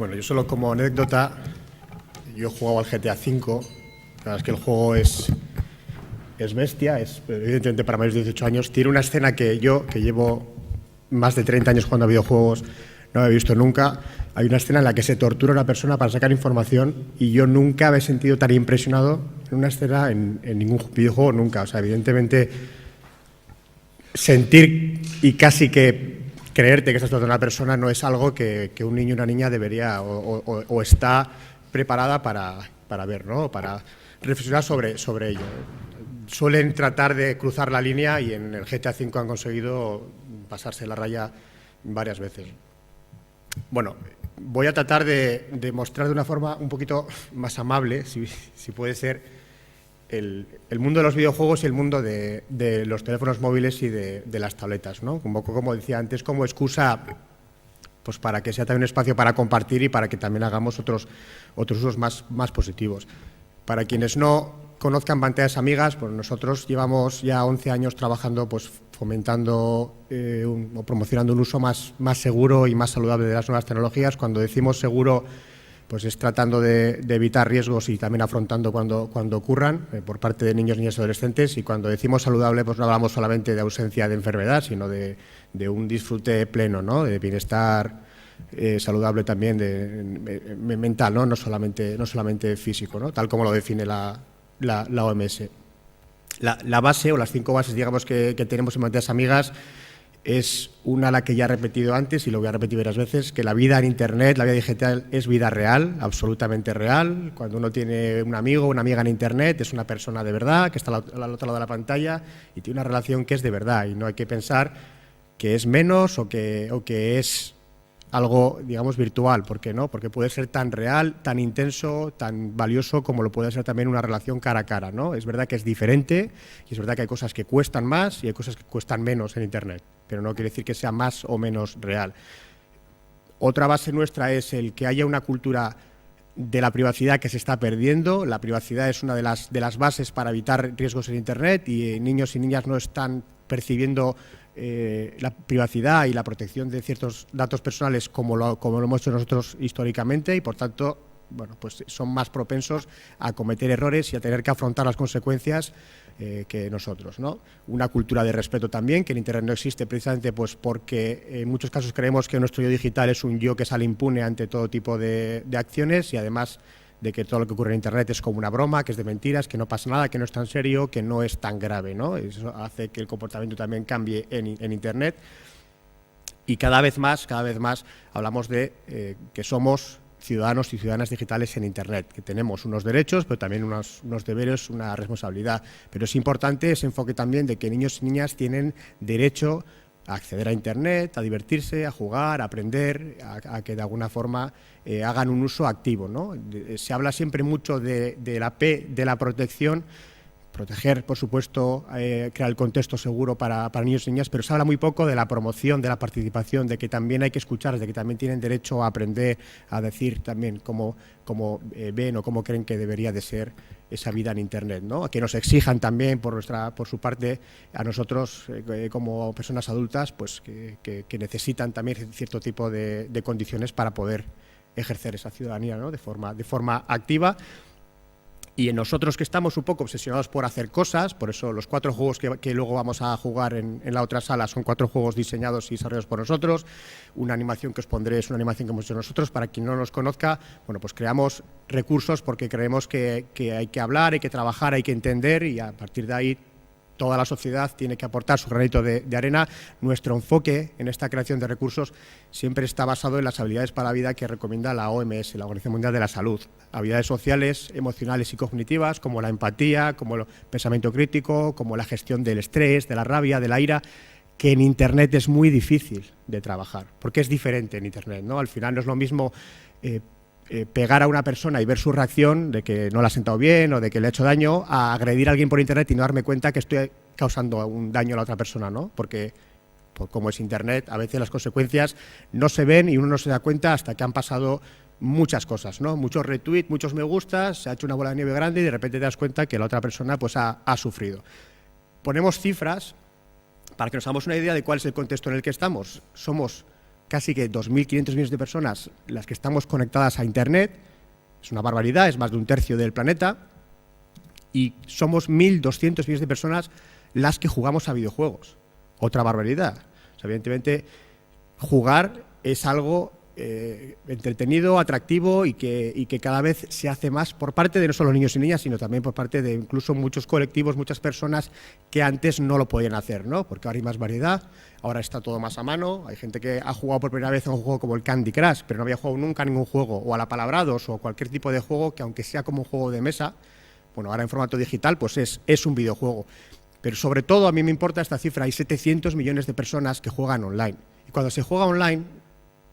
Bueno, yo solo como anécdota, yo he jugado al GTA V, la verdad es que el juego es bestia, es evidentemente para mayores de 18 años. Tiene una escena que yo, que llevo más de 30 años jugando a videojuegos, no había visto nunca. Hay una escena en la que se tortura a una persona para sacar información y yo nunca me he sentido tan impresionado en una escena en ningún videojuego, nunca. O sea, evidentemente, sentir y casi que creerte que estás torturando a una persona no es algo que un niño o una niña debería o está preparada para ver, ¿no? Para reflexionar sobre ello. Suelen tratar de cruzar la línea y en el GTA V han conseguido pasarse la raya varias veces. Bueno, voy a tratar de mostrar de una forma un poquito más amable, si puede ser, el mundo de los videojuegos y el mundo de los teléfonos móviles y de las tabletas, ¿no? Un poco, como decía antes, como excusa pues para que sea también un espacio para compartir y para que también hagamos otros usos más positivos. Para quienes no conozcan pantallas amigas, pues nosotros llevamos ya 11 años trabajando, pues fomentando o promocionando un uso más seguro y más saludable de las nuevas tecnologías. Cuando decimos seguro, pues es tratando de evitar riesgos y también afrontando cuando ocurran por parte de niños, niñas y adolescentes. Y cuando decimos saludable, pues no hablamos solamente de ausencia de enfermedad, sino de un disfrute pleno, ¿no? De bienestar saludable también mental, ¿no? No solamente físico, ¿no? Tal como lo define la OMS. La base o las 5 bases, digamos, que tenemos en pantallas amigas es una a la que ya he repetido antes y lo voy a repetir varias veces, que la vida en Internet, la vida digital es vida real, absolutamente real. Cuando uno tiene un amigo o una amiga en Internet es una persona de verdad que está al otro lado de la pantalla y tiene una relación que es de verdad y no hay que pensar que es menos o que es algo, digamos, virtual. ¿Por qué no? Porque puede ser tan real, tan intenso, tan valioso como lo puede ser también una relación cara a cara, ¿no? Es verdad que es diferente y es verdad que hay cosas que cuestan más y hay cosas que cuestan menos en Internet, pero no quiere decir que sea más o menos real. Otra base nuestra es el que haya una cultura de la privacidad que se está perdiendo. La privacidad es una de las bases para evitar riesgos en Internet y niños y niñas no están percibiendo la privacidad y la protección de ciertos datos personales como lo hemos hecho nosotros históricamente y, por tanto, bueno, pues son más propensos a cometer errores y a tener que afrontar las consecuencias que nosotros, ¿no? Una cultura de respeto también, que en Internet no existe precisamente pues porque en muchos casos creemos que nuestro yo digital es un yo que sale impune ante todo tipo de acciones y además de que todo lo que ocurre en Internet es como una broma, que es de mentiras, que no pasa nada, que no es tan serio, que no es tan grave, ¿no? Eso hace que el comportamiento también cambie en Internet y cada vez más hablamos de que somos ciudadanos y ciudadanas digitales en Internet, que tenemos unos derechos, pero también unos deberes, una responsabilidad. Pero es importante ese enfoque también de que niños y niñas tienen derecho a acceder a Internet, a divertirse, a jugar, a aprender, a que de alguna forma hagan un uso activo, ¿no? Se habla siempre mucho de la P de la protección, proteger, por supuesto, crear el contexto seguro para niños y niñas, pero se habla muy poco de la promoción, de la participación, de que también hay que escuchar, de que también tienen derecho a aprender, a decir también cómo ven o cómo creen que debería de ser esa vida en Internet, ¿no? A que nos exijan también por su parte a nosotros como personas adultas, pues que necesitan también cierto tipo de condiciones para poder ejercer esa ciudadanía, ¿no? de forma activa. Y en nosotros, que estamos un poco obsesionados por hacer cosas, por eso los 4 juegos que luego vamos a jugar en la otra sala son 4 juegos diseñados y desarrollados por nosotros. Una animación que os pondré es una animación que hemos hecho nosotros. Para quien no nos conozca, bueno, pues creamos recursos porque creemos que hay que hablar, hay que trabajar, hay que entender y a partir de ahí toda la sociedad tiene que aportar su granito de arena. Nuestro enfoque en esta creación de recursos siempre está basado en las habilidades para la vida que recomienda la OMS, la Organización Mundial de la Salud. Habilidades sociales, emocionales y cognitivas, como la empatía, como el pensamiento crítico, como la gestión del estrés, de la rabia, de la ira, que en Internet es muy difícil de trabajar, porque es diferente en Internet, ¿no? Al final no es lo mismo pegar a una persona y ver su reacción de que no le ha sentado bien o de que le ha hecho daño, a agredir a alguien por Internet y no darme cuenta que estoy causando un daño a la otra persona, ¿no? Porque como es Internet, a veces las consecuencias no se ven y uno no se da cuenta hasta que han pasado muchas cosas, ¿no? Muchos retweets, muchos me gustas, se ha hecho una bola de nieve grande y de repente te das cuenta que la otra persona pues ha sufrido. Ponemos cifras para que nos hagamos una idea de cuál es el contexto en el que estamos. Somos casi que 2.500 millones de personas las que estamos conectadas a Internet. Es una barbaridad, es más de un tercio del planeta. Y somos 1.200 millones de personas las que jugamos a videojuegos. Otra barbaridad. O sea, evidentemente, jugar es algo entretenido, atractivo y que cada vez se hace más por parte de no solo niños y niñas, sino también por parte de incluso muchos colectivos, muchas personas que antes no lo podían hacer, ¿no? Porque ahora hay más variedad, ahora está todo más a mano. Hay gente que ha jugado por primera vez a un juego como el Candy Crush, pero no había jugado nunca a ningún juego, o a la Palabrados, o cualquier tipo de juego que, aunque sea como un juego de mesa, bueno, ahora en formato digital, pues es un videojuego. Pero sobre todo a mí me importa esta cifra: hay 700 millones de personas que juegan online. Y cuando se juega online,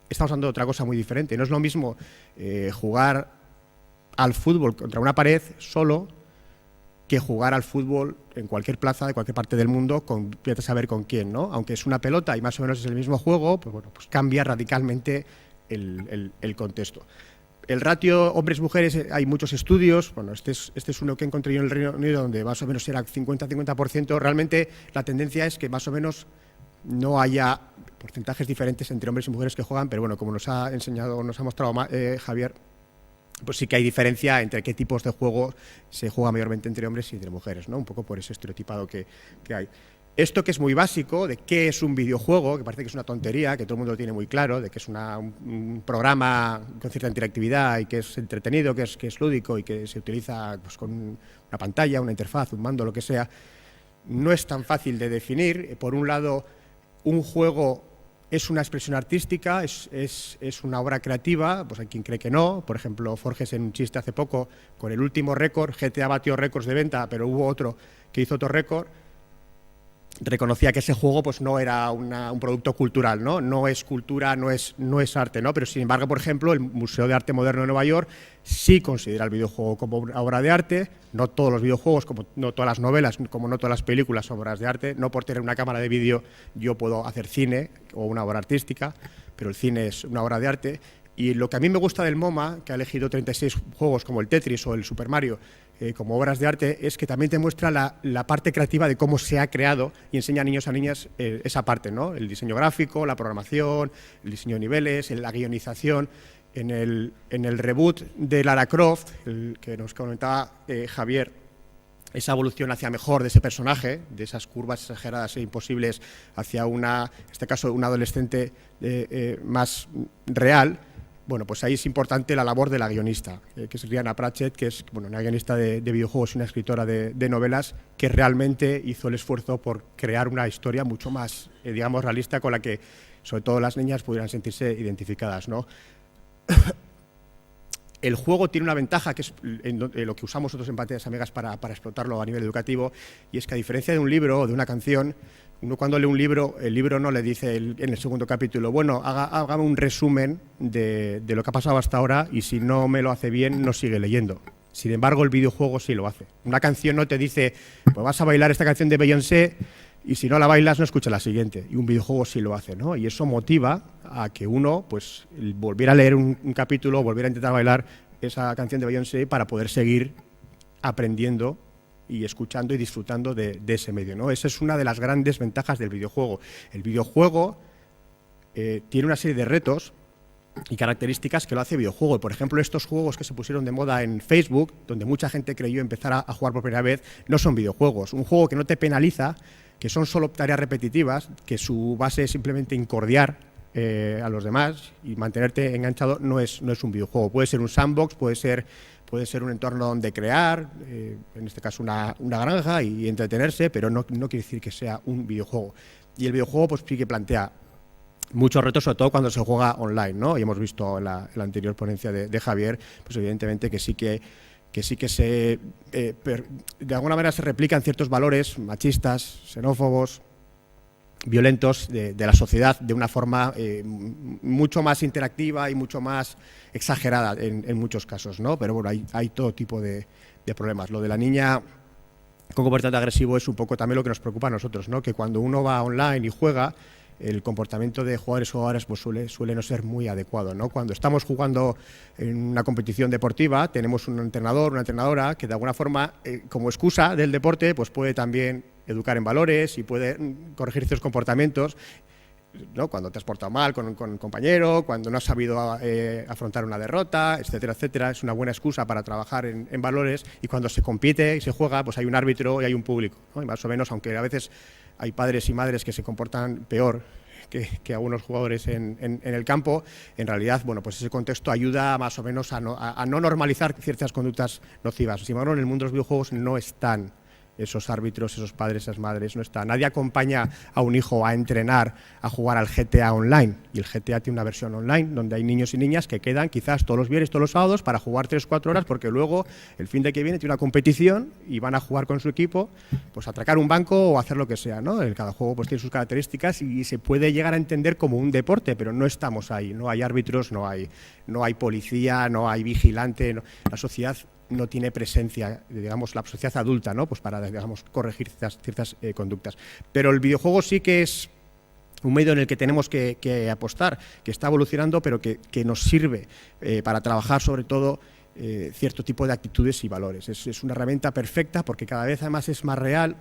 estamos hablando de otra cosa muy diferente. No es lo mismo jugar al fútbol contra una pared solo que jugar al fútbol en cualquier plaza de cualquier parte del mundo, vete a saber con quién, ¿no? Aunque es una pelota y más o menos es el mismo juego, pues bueno, pues cambia radicalmente el contexto. El ratio hombres-mujeres, hay muchos estudios. Bueno, este es uno que encontré yo en el Reino Unido, donde más o menos era 50-50%. Realmente la tendencia es que más o menos no haya porcentajes diferentes entre hombres y mujeres que juegan, pero bueno, como nos ha enseñado, nos ha mostrado Javier, pues sí que hay diferencia entre qué tipos de juegos se juega mayormente entre hombres y entre mujeres, ¿no? Un poco por ese estereotipado que hay. Esto, que es muy básico, de qué es un videojuego, que parece que es una tontería, que todo el mundo lo tiene muy claro, de que es un programa con cierta interactividad y que es entretenido, que es lúdico y que se utiliza pues, con una pantalla, una interfaz, un mando, lo que sea, no es tan fácil de definir. Por un lado, un juego es una expresión artística, es una obra creativa, pues hay quien cree que no. Por ejemplo, Forges, en un chiste hace poco, con el último récord, GTA batió récords de venta, pero hubo otro que hizo otro récord, reconocía que ese juego pues no era un producto cultural, no es cultura, no es arte, ¿no? Pero sin embargo, por ejemplo, el Museo de Arte Moderno de Nueva York sí considera el videojuego como una obra de arte. No todos los videojuegos, como no todas las novelas, como no todas las películas son obras de arte. No por tener una cámara de vídeo yo puedo hacer cine o una obra artística, pero el cine es una obra de arte. Y lo que a mí me gusta del MoMA, que ha elegido 36 juegos como el Tetris o el Super Mario como obras de arte, es que también te muestra la parte creativa de cómo se ha creado y enseña a niños y a niñas esa parte, ¿no? El diseño gráfico, la programación, el diseño de niveles, la guionización. En el reboot de Lara Croft, el que nos comentaba Javier, esa evolución hacia mejor de ese personaje, de esas curvas exageradas e imposibles hacia en este caso, un adolescente más real. Bueno, pues ahí es importante la labor de la guionista, que es Rhianna Pratchett, que es una guionista de videojuegos y una escritora de novelas, que realmente hizo el esfuerzo por crear una historia mucho más, digamos, realista, con la que sobre todo las niñas pudieran sentirse identificadas, ¿no? El juego tiene una ventaja, que es lo que usamos nosotros en Pantallas Amigas para explotarlo a nivel educativo, y es que, a diferencia de un libro o de una canción, uno cuando lee un libro, el libro no le dice en el segundo capítulo, bueno, hágame un resumen de lo que ha pasado hasta ahora, y si no me lo hace bien, no sigue leyendo. Sin embargo, el videojuego sí lo hace. Una canción no te dice, pues vas a bailar esta canción de Beyoncé, y si no la bailas, no escucha la siguiente. Y un videojuego sí lo hace, ¿no? Y eso motiva a que uno pues volviera a leer un capítulo, volviera a intentar bailar esa canción de Beyoncé para poder seguir aprendiendo y escuchando y disfrutando de ese medio, ¿no? Esa es una de las grandes ventajas del videojuego. El videojuego tiene una serie de retos y características que lo hace videojuego. Por ejemplo, estos juegos que se pusieron de moda en Facebook, donde mucha gente creyó empezar a jugar por primera vez, no son videojuegos. Un juego que no te penaliza, que son solo tareas repetitivas, que su base es simplemente incordiar a los demás y mantenerte enganchado, no es un videojuego. Puede ser un sandbox, puede ser un entorno donde crear, en este caso una granja, y entretenerse, pero no quiere decir que sea un videojuego. Y el videojuego pues sí que plantea muchos retos, sobre todo cuando se juega online, ¿no? Y hemos visto en la anterior ponencia de Javier, pues evidentemente que sí que de alguna manera se replican ciertos valores machistas, xenófobos, violentos de la sociedad de una forma mucho más interactiva y mucho más exagerada en muchos casos, ¿no? Pero bueno, hay todo tipo de problemas. Lo de la niña con comportamiento agresivo es un poco también lo que nos preocupa a nosotros, ¿no? Que cuando uno va online y juega, el comportamiento de jugadores o jugadoras pues suele no ser muy adecuado, ¿no? Cuando estamos jugando en una competición deportiva, tenemos un entrenador, una entrenadora que de alguna forma, como excusa del deporte, pues puede también educar en valores y puede corregir ciertos comportamientos. ¿no? Cuando te has portado mal con un compañero, cuando no has sabido afrontar una derrota, etcétera, etcétera. Es una buena excusa para trabajar en valores, y cuando se compite y se juega, pues hay un árbitro y hay un público, ¿no? Y más o menos, aunque a veces hay padres y madres que se comportan peor que algunos jugadores en el campo, en realidad, bueno, pues ese contexto ayuda más o menos a no normalizar ciertas conductas nocivas. Sin embargo, en el mundo de los videojuegos no están esos árbitros, esos padres, esas madres, no está. Nadie acompaña a un hijo a entrenar, a jugar al GTA Online. Y el GTA tiene una versión online donde hay niños y niñas que quedan quizás todos los viernes, todos los sábados para jugar 3-4 horas, porque luego el fin de que viene tiene una competición y van a jugar con su equipo, pues a atracar un banco o hacer lo que sea, ¿no? Cada juego pues tiene sus características y se puede llegar a entender como un deporte, pero no estamos ahí. No hay árbitros, no hay policía, no hay vigilante. No. La sociedad no tiene presencia, digamos, la sociedad adulta, ¿no? Pues para, digamos, corregir ciertas conductas. Pero el videojuego sí que es un medio en el que tenemos que apostar, que está evolucionando, pero que nos sirve para trabajar sobre todo cierto tipo de actitudes y valores. Es una herramienta perfecta porque cada vez además es más real,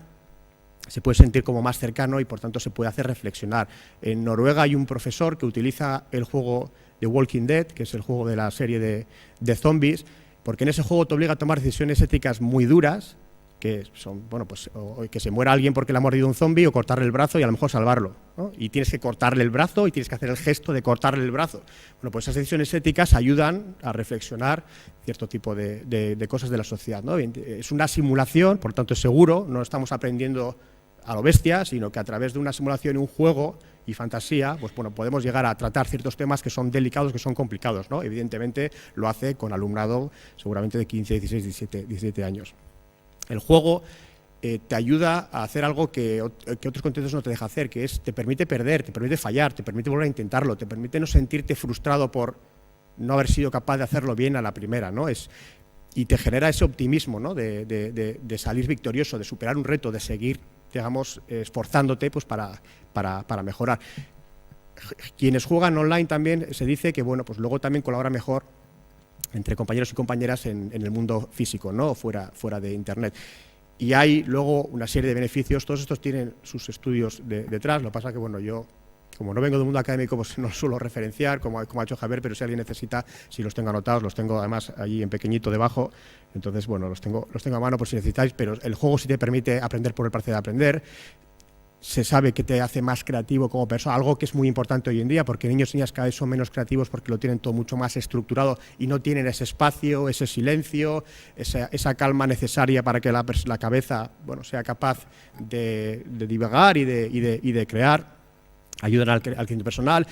se puede sentir como más cercano y por tanto se puede hacer reflexionar. En Noruega hay un profesor que utiliza el juego de Walking Dead, que es el juego de la serie de zombies, porque en ese juego te obliga a tomar decisiones éticas muy duras, que son, bueno, pues o que se muera alguien porque le ha mordido un zombie, o cortarle el brazo y a lo mejor salvarlo, ¿no? Y tienes que cortarle el brazo y tienes que hacer el gesto de cortarle el brazo. Bueno, pues esas decisiones éticas ayudan a reflexionar cierto tipo de cosas de la sociedad, ¿no? Es una simulación, por tanto es seguro, no estamos aprendiendo a lo bestia, sino que a través de una simulación y un juego y fantasía, pues bueno, podemos llegar a tratar ciertos temas que son delicados, que son complicados, ¿no? Evidentemente lo hace con alumnado seguramente de 15, 16, 17 años. El juego te ayuda a hacer algo que otros contextos no te deja hacer, que es, te permite perder, te permite fallar, te permite volver a intentarlo, te permite no sentirte frustrado por no haber sido capaz de hacerlo bien a la primera, ¿no? Y te genera ese optimismo, ¿no? de salir victorioso, de superar un reto, de seguir, digamos, esforzándote pues para mejorar. Quienes juegan online también se dice que, bueno, pues luego también colabora mejor entre compañeros y compañeras en el mundo físico, ¿no? Fuera de Internet. Y hay luego una serie de beneficios, todos estos tienen sus estudios detrás, lo que pasa que, bueno, yo, como no vengo del mundo académico, pues no suelo referenciar, como ha hecho Javier, pero si alguien necesita, si los tengo anotados, los tengo además allí en pequeñito debajo, entonces, bueno, los tengo a mano por si necesitáis, pero el juego sí te permite aprender por el placer de aprender. Se sabe que te hace más creativo como persona, algo que es muy importante hoy en día, porque niños y niñas cada vez son menos creativos porque lo tienen todo mucho más estructurado y no tienen ese espacio, ese silencio, esa calma necesaria para que la cabeza, bueno, sea capaz de divagar y de crear. Ayudan al crecimiento personal,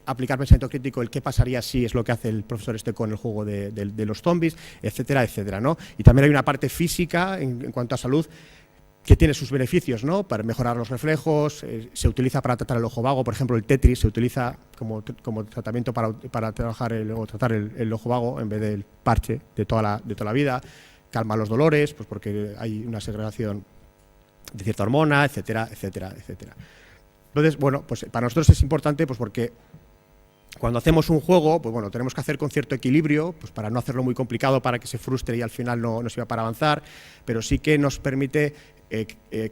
aplicar pensamiento crítico, el qué pasaría si, es lo que hace el profesor con el juego de los zombies, etcétera, etcétera, ¿no? Y también hay una parte física en cuanto a salud, que tiene sus beneficios, ¿no? Para mejorar los reflejos, se utiliza para tratar el ojo vago, por ejemplo el Tetris se utiliza como tratamiento para tratar el ojo vago en vez del parche de toda la vida, calma los dolores, pues porque hay una segregación de cierta hormona, etcétera, etcétera, etcétera. Entonces, bueno, pues para nosotros es importante, pues porque cuando hacemos un juego, pues bueno, tenemos que hacer con cierto equilibrio, pues para no hacerlo muy complicado, para que se frustre y al final no sirva para avanzar, pero sí que nos permite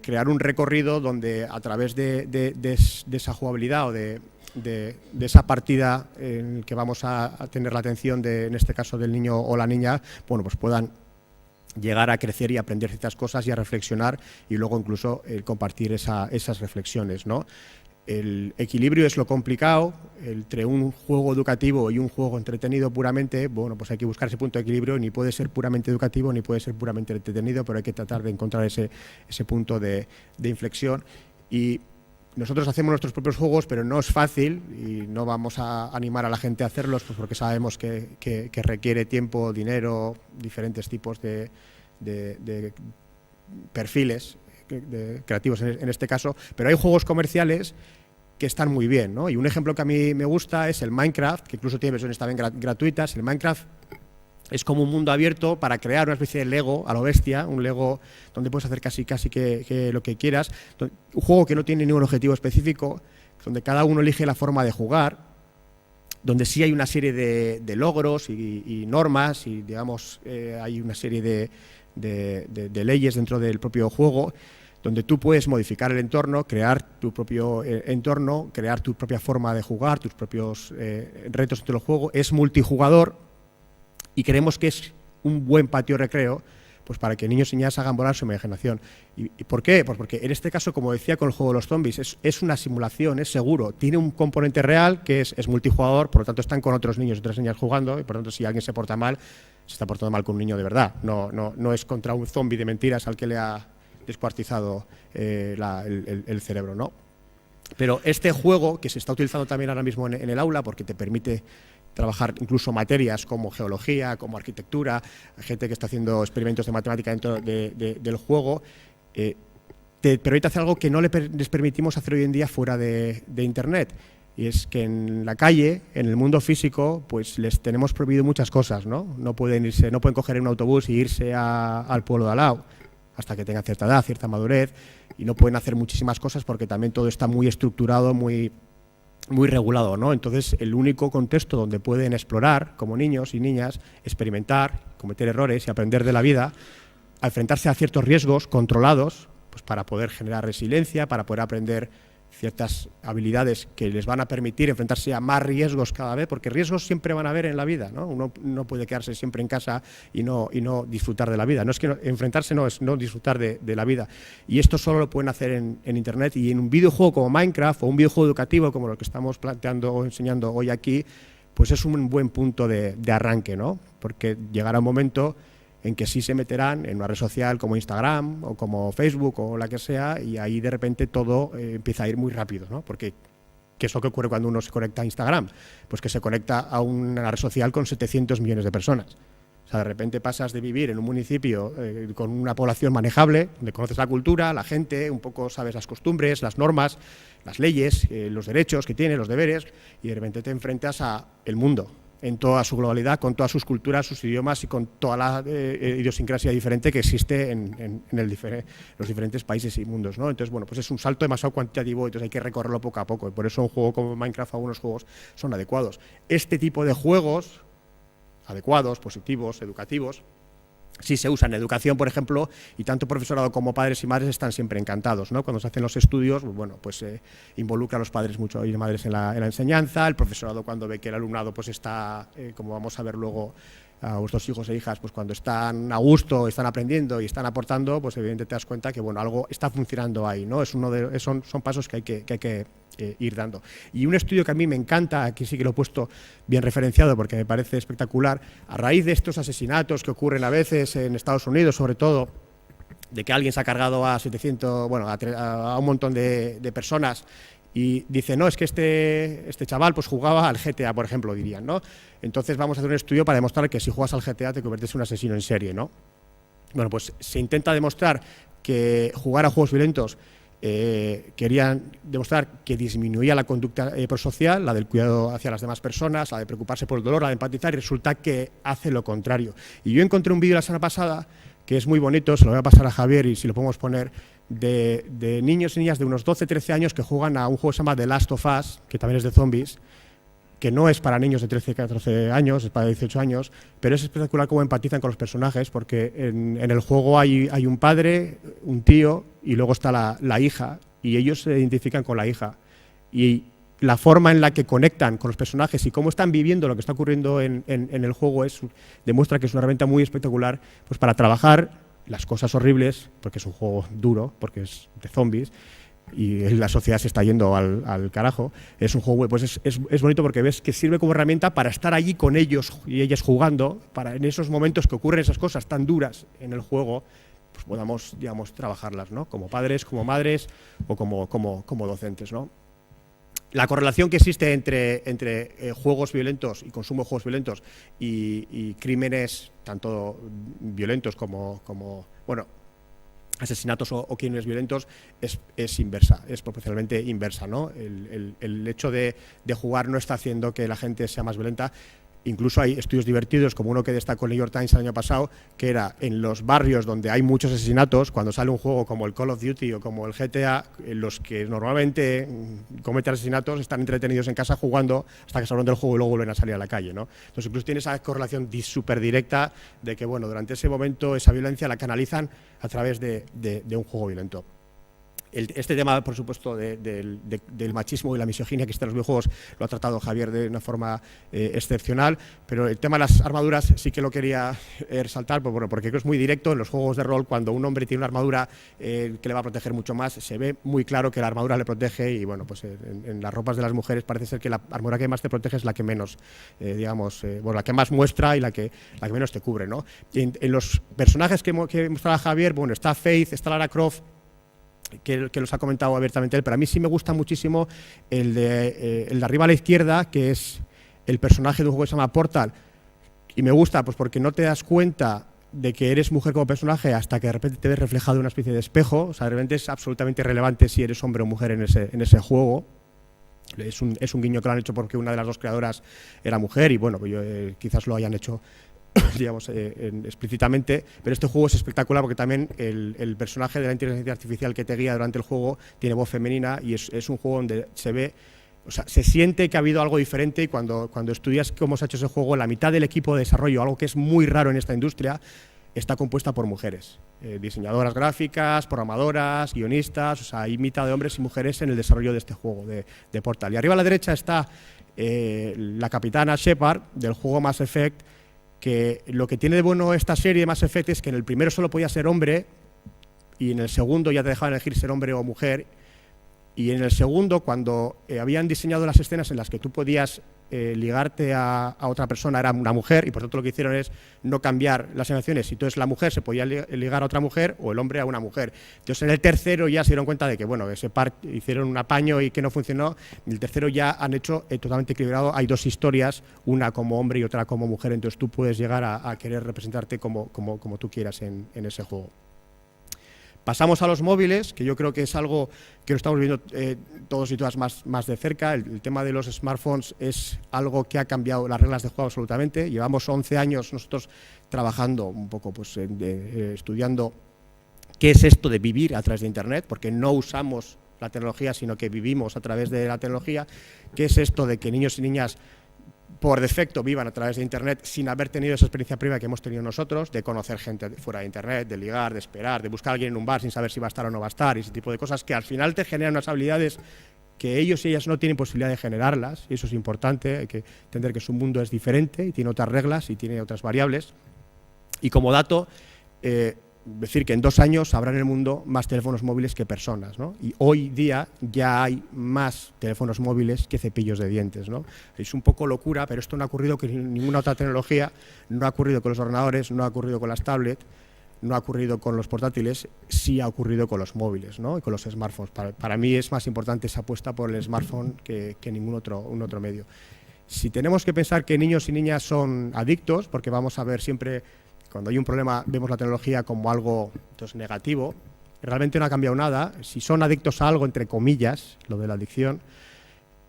crear un recorrido donde a través de esa jugabilidad o de esa partida en que vamos a tener la atención en este caso del niño o la niña, bueno, pues puedan llegar a crecer y aprender ciertas cosas y a reflexionar y luego incluso compartir esas reflexiones, ¿no? El equilibrio es lo complicado, entre un juego educativo y un juego entretenido puramente, bueno, pues hay que buscar ese punto de equilibrio, ni puede ser puramente educativo ni puede ser puramente entretenido, pero hay que tratar de encontrar ese punto de inflexión. Y nosotros hacemos nuestros propios juegos, pero no es fácil y no vamos a animar a la gente a hacerlos, pues porque sabemos que requiere tiempo, dinero, diferentes tipos de perfiles creativos en este caso, pero hay juegos comerciales que están muy bien, ¿no? Y un ejemplo que a mí me gusta es el Minecraft, que incluso tiene versiones también gratuitas. El Minecraft es como un mundo abierto para crear una especie de Lego a lo bestia, un Lego donde puedes hacer casi que lo que quieras, un juego que no tiene ningún objetivo específico, donde cada uno elige la forma de jugar, donde sí hay una serie de logros y normas y, digamos, hay una serie de leyes dentro del propio juego, donde tú puedes modificar el entorno, crear tu propio entorno, crear tu propia forma de jugar, tus propios retos dentro del juego. Es multijugador y creemos que es un buen patio recreo pues para que niños y niñas hagan volar su imaginación. ¿Y por qué? Pues porque en este caso, como decía con el juego de los zombies, es una simulación, es seguro, tiene un componente real que es multijugador, por lo tanto están con otros niños y otras niñas jugando, y por lo tanto si alguien se porta mal, se está portando mal con un niño de verdad, no es contra un zombie de mentiras al que le ha descuartizado el cerebro, ¿no? Pero este juego, que se está utilizando también ahora mismo en el aula, porque te permite trabajar incluso materias como geología, como arquitectura, hay gente que está haciendo experimentos de matemática dentro del juego, te permite hacer algo que no les permitimos hacer hoy en día fuera de Internet. Y es que en la calle, en el mundo físico, pues les tenemos prohibido muchas cosas, ¿no? No pueden coger un autobús y irse al pueblo de al lado hasta que tengan cierta edad, cierta madurez, y no pueden hacer muchísimas cosas porque también todo está muy estructurado, muy regulado, ¿no? Entonces, el único contexto donde pueden explorar, como niños y niñas, experimentar, cometer errores y aprender de la vida, a enfrentarse a ciertos riesgos controlados, pues para poder generar resiliencia, para poder aprender ciertas habilidades que les van a permitir enfrentarse a más riesgos cada vez, porque riesgos siempre van a haber en la vida, ¿no? Uno no puede quedarse siempre en casa y no disfrutar de la vida. No es que enfrentarse, no, es no disfrutar de la vida. Y esto solo lo pueden hacer en Internet, y en un videojuego como Minecraft o un videojuego educativo como lo que estamos planteando o enseñando hoy aquí, pues es un buen punto de arranque, ¿no? Porque llegará un momento en que sí se meterán en una red social como Instagram o como Facebook o la que sea, y ahí de repente todo empieza a ir muy rápido, ¿no? Porque ¿qué es lo que ocurre cuando uno se conecta a Instagram? Pues que se conecta a una red social con 700 millones de personas. O sea, de repente pasas de vivir en un municipio con una población manejable, donde conoces la cultura, la gente, un poco sabes las costumbres, las normas, las leyes, los derechos que tiene, los deberes, y de repente te enfrentas a el mundo en toda su globalidad, con todas sus culturas, sus idiomas y con toda la idiosincrasia diferente que existe en los diferentes países y mundos, ¿no? Entonces, bueno, pues es un salto demasiado cuantitativo, entonces hay que recorrerlo poco a poco, y por eso un juego como Minecraft, algunos juegos son adecuados. Este tipo de juegos adecuados, positivos, educativos, si se usa en educación, por ejemplo, y tanto profesorado como padres y madres están siempre encantados, ¿no? Cuando se hacen los estudios, bueno, pues involucra a los padres mucho y madres en la enseñanza, el profesorado cuando ve que el alumnado pues está, como vamos a ver luego, a vuestros hijos e hijas, pues cuando están a gusto, están aprendiendo y están aportando, pues evidentemente te das cuenta que, bueno, algo está funcionando ahí, ¿no? Son pasos que hay que ir dando. Y un estudio que a mí me encanta, aquí sí que lo he puesto bien referenciado porque me parece espectacular, a raíz de estos asesinatos que ocurren a veces en Estados Unidos, sobre todo, de que alguien se ha cargado a 700, bueno, a un montón de personas, y dice, no, es que este chaval pues jugaba al GTA, por ejemplo, dirían, ¿no? Entonces vamos a hacer un estudio para demostrar que si juegas al GTA te conviertes en un asesino en serie, ¿no? Bueno, pues se intenta demostrar que jugar a juegos violentos querían demostrar que disminuía la conducta prosocial, la del cuidado hacia las demás personas, la de preocuparse por el dolor, la de empatizar, y resulta que hace lo contrario. Y yo encontré un vídeo la semana pasada que es muy bonito, se lo voy a pasar a Javier y si lo podemos poner, de niños y niñas de unos 12-13 años que juegan a un juego que se llama The Last of Us, que también es de zombies, que no es para niños de 13-14 años, es para 18 años, pero es espectacular cómo empatizan con los personajes, porque en el juego hay un padre, un tío, y luego está la hija, y ellos se identifican con la hija. Y la forma en la que conectan con los personajes y cómo están viviendo lo que está ocurriendo en el juego demuestra que es una herramienta muy espectacular pues para trabajar las cosas horribles, porque es un juego duro, porque es de zombies, y la sociedad se está yendo al carajo. Es un juego, pues es bonito porque ves que sirve como herramienta para estar allí con ellos y ellas jugando, para en esos momentos que ocurren esas cosas tan duras en el juego, pues podamos, digamos, trabajarlas, ¿no? Como padres, como madres o como docentes, ¿no? La correlación que existe entre juegos violentos y consumo de juegos violentos y crímenes tanto violentos como bueno, asesinatos o crímenes violentos es inversa, es proporcionalmente inversa, ¿no? El hecho de jugar no está haciendo que la gente sea más violenta. Incluso hay estudios divertidos, como uno que destacó el New York Times el año pasado, que era en los barrios donde hay muchos asesinatos, cuando sale un juego como el Call of Duty o como el GTA, los que normalmente cometen asesinatos están entretenidos en casa jugando hasta que salen del juego y luego vuelven a salir a la calle, ¿no? Entonces incluso tiene esa correlación súper directa de que, bueno, durante ese momento esa violencia la canalizan a través de un juego violento. Este tema, por supuesto, del machismo y la misoginia que está en los videojuegos lo ha tratado Javier de una forma excepcional, pero el tema de las armaduras sí que lo quería resaltar, porque creo que es muy directo en los juegos de rol. Cuando un hombre tiene una armadura que le va a proteger mucho más, se ve muy claro que la armadura le protege, y bueno, pues en las ropas de las mujeres parece ser que la armadura que más te protege es la que menos, la que más muestra y la que menos te cubre, ¿no? En los personajes que mostraba Javier, bueno, está Faith, está Lara Croft, que los ha comentado abiertamente él, pero a mí sí me gusta muchísimo el de arriba a la izquierda, que es el personaje de un juego que se llama Portal, y me gusta pues porque no te das cuenta de que eres mujer como personaje hasta que de repente te ves reflejado en una especie de espejo. O sea, de repente es absolutamente irrelevante si eres hombre o mujer en ese juego. Es un guiño que lo han hecho porque una de las dos creadoras era mujer, y bueno, pues quizás lo hayan hecho digamos, explícitamente, pero este juego es espectacular porque también el personaje de la inteligencia artificial que te guía durante el juego tiene voz femenina, y es un juego donde se ve, o sea, se siente que ha habido algo diferente, y cuando estudias cómo se ha hecho ese juego, la mitad del equipo de desarrollo, algo que es muy raro en esta industria, está compuesta por mujeres, diseñadoras gráficas, programadoras, guionistas. O sea, hay mitad de hombres y mujeres en el desarrollo de este juego de Portal. Y arriba a la derecha está la capitana Shepard del juego Mass Effect, que lo que tiene de bueno esta serie de Mass Effect es que en el primero solo podía ser hombre, y en el segundo ya te dejaban elegir ser hombre o mujer. Y en el segundo, cuando habían diseñado las escenas en las que tú podías ligarte a otra persona, era una mujer, y por tanto lo que hicieron es no cambiar las animaciones. Entonces la mujer se podía ligar a otra mujer, o el hombre a una mujer. Entonces en el tercero ya se dieron cuenta de que, bueno, ese par hicieron un apaño y que no funcionó. En el tercero ya han hecho totalmente equilibrado. Hay dos historias, una como hombre y otra como mujer, entonces tú puedes llegar a querer representarte como tú quieras en ese juego. Pasamos a los móviles, que yo creo que es algo que lo estamos viendo todos y todas más de cerca. El tema de los smartphones es algo que ha cambiado las reglas de juego absolutamente. Llevamos 11 años nosotros trabajando un poco, pues, estudiando qué es esto de vivir a través de Internet, porque no usamos la tecnología, sino que vivimos a través de la tecnología. ¿Qué es esto de que niños y niñas por defecto vivan a través de Internet sin haber tenido esa experiencia previa que hemos tenido nosotros, de conocer gente fuera de Internet, de ligar, de esperar, de buscar a alguien en un bar sin saber si va a estar o no va a estar, y ese tipo de cosas que al final te generan unas habilidades que ellos y ellas no tienen posibilidad de generarlas, y eso es importante. Hay que entender que su mundo es diferente y tiene otras reglas y tiene otras variables. Y como dato, decir que en 2 años habrá en el mundo más teléfonos móviles que personas, ¿no? Y hoy día ya hay más teléfonos móviles que cepillos de dientes, ¿no? Es un poco locura, pero esto no ha ocurrido con ninguna otra tecnología. No ha ocurrido con los ordenadores, no ha ocurrido con las tablets, no ha ocurrido con los portátiles, sí ha ocurrido con los móviles, ¿no? Y con los smartphones. Para mí es más importante esa apuesta por el smartphone que ningún otro medio. Si tenemos que pensar que niños y niñas son adictos, porque vamos a ver siempre, cuando hay un problema, vemos la tecnología como algo, entonces, negativo. Realmente no ha cambiado nada. Si son adictos a algo, entre comillas, lo de la adicción,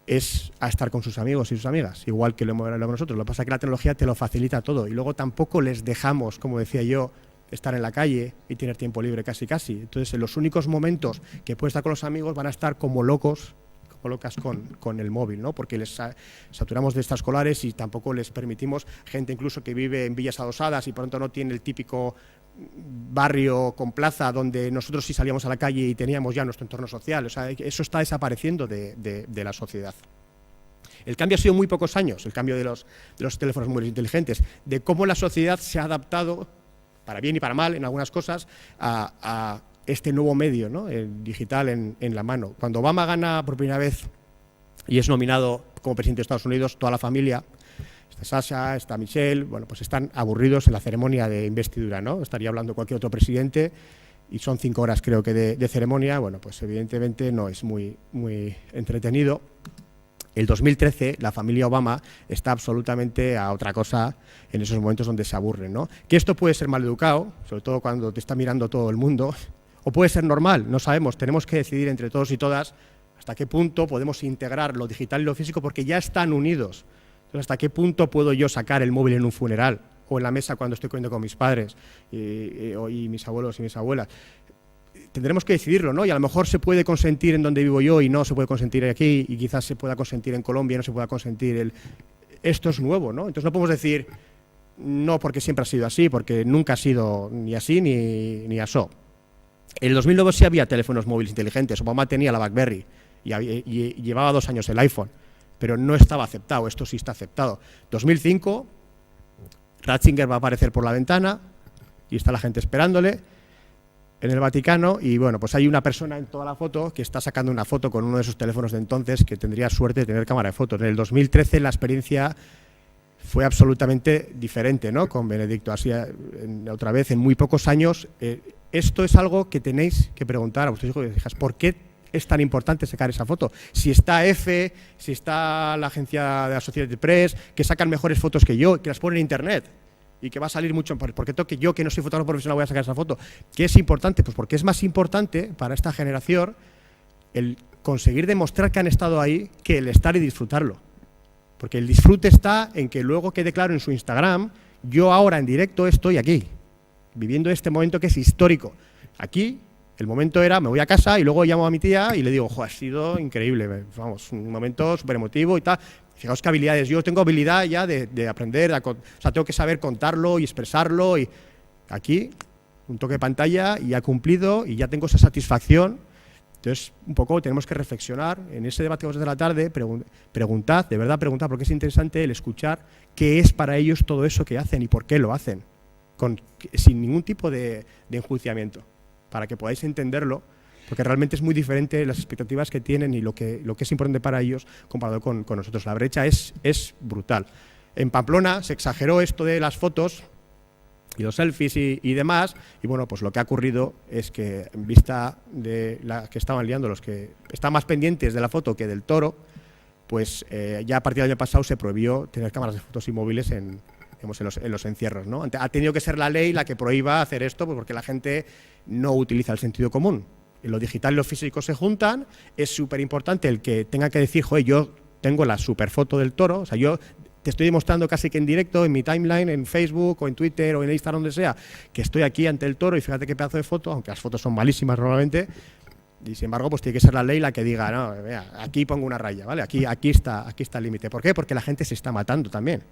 es a estar con sus amigos y sus amigas, igual que lo hemos nosotros. Lo que pasa es que la tecnología te lo facilita todo, y luego tampoco les dejamos, como decía yo, estar en la calle y tener tiempo libre casi. Entonces, en los únicos momentos que pueden estar con los amigos van a estar como locas con el móvil, ¿no? Porque les saturamos de extraescolares y tampoco les permitimos, gente incluso que vive en villas adosadas y pronto no tiene el típico barrio con plaza donde nosotros sí salíamos a la calle y teníamos ya nuestro entorno social. O sea, eso está desapareciendo de la sociedad. El cambio ha sido muy pocos años, el cambio de los teléfonos móviles inteligentes, de cómo la sociedad se ha adaptado, para bien y para mal en algunas cosas, a este nuevo medio, ¿no? El digital en la mano. Cuando Obama gana por primera vez y es nominado como presidente de Estados Unidos, toda la familia, está Sasha, está Michelle, bueno, pues están aburridos en la ceremonia de investidura, ¿no? Estaría hablando cualquier otro presidente, y son 5 horas creo que de ceremonia. Bueno, pues evidentemente no es muy entretenido. El 2013, la familia Obama está absolutamente a otra cosa en esos momentos donde se aburren, ¿no? Que esto puede ser maleducado, sobre todo cuando te está mirando todo el mundo, o puede ser normal, no sabemos. Tenemos que decidir entre todos y todas hasta qué punto podemos integrar lo digital y lo físico, porque ya están unidos. Entonces, hasta qué punto puedo yo sacar el móvil en un funeral o en la mesa cuando estoy comiendo con mis padres y mis abuelos y mis abuelas. Tendremos que decidirlo, ¿no? Y a lo mejor se puede consentir en donde vivo yo y no se puede consentir aquí, y quizás se pueda consentir en Colombia y no se pueda consentir esto es nuevo, ¿no? Entonces no podemos decir no porque siempre ha sido así, porque nunca ha sido ni así ni asó. En el 2009 sí había teléfonos móviles inteligentes. Obama tenía la BlackBerry y llevaba 2 años el iPhone, pero no estaba aceptado. Esto sí está aceptado. 2005, Ratzinger va a aparecer por la ventana y está la gente esperándole en el Vaticano, y bueno, pues hay una persona en toda la foto que está sacando una foto con uno de esos teléfonos de entonces que tendría suerte de tener cámara de fotos. En el 2013 la experiencia fue absolutamente diferente, ¿no? Con Benedicto, así otra vez en muy pocos años. Esto es algo que tenéis que preguntar a vuestros hijos y hijas, ¿por qué es tan importante sacar esa foto? Si está EFE, si está la agencia de Associated Press, que sacan mejores fotos que yo, que las ponen en internet y que va a salir mucho, ¿por qué toque yo, que no soy fotógrafo profesional, voy a sacar esa foto? ¿Qué es importante? Pues porque es más importante para esta generación el conseguir demostrar que han estado ahí que el estar y disfrutarlo. Porque el disfrute está en que luego quede claro en su Instagram, yo ahora en directo estoy aquí, viviendo este momento que es histórico. Aquí el momento era, me voy a casa y luego llamo a mi tía y le digo, ha sido increíble, vamos, un momento súper emotivo y tal. Fijaos qué habilidades, yo tengo habilidad ya de aprender, o sea, tengo que saber contarlo y expresarlo, y aquí un toque de pantalla y ha cumplido y ya tengo esa satisfacción. Entonces, un poco tenemos que reflexionar en ese debate de la tarde, preguntad, de verdad preguntad, porque es interesante el escuchar qué es para ellos todo eso que hacen y por qué lo hacen, sin ningún tipo de enjuiciamiento, para que podáis entenderlo, porque realmente es muy diferente las expectativas que tienen y lo que es importante para ellos comparado con nosotros. La brecha es brutal. En Pamplona se exageró esto de las fotos y los selfies y demás, y bueno, pues lo que ha ocurrido es que en vista de la que estaban liando los que están más pendientes de la foto que del toro, pues ya a partir del año pasado se prohibió tener cámaras de fotos y móviles en los encierros, ¿no? Ha tenido que ser la ley la que prohíba hacer esto, pues porque la gente no utiliza el sentido común. Lo digital y lo físico se juntan, es súper importante el que tenga que decir, joder, yo tengo la super foto del toro, o sea, yo te estoy demostrando casi que en directo, en mi timeline, en Facebook o en Twitter o en Instagram, donde sea, que estoy aquí ante el toro y fíjate qué pedazo de foto, aunque las fotos son malísimas normalmente, y sin embargo, pues tiene que ser la ley la que diga, no, vea, aquí pongo una raya, ¿vale? Aquí está el límite. ¿Por qué? Porque la gente se está matando también.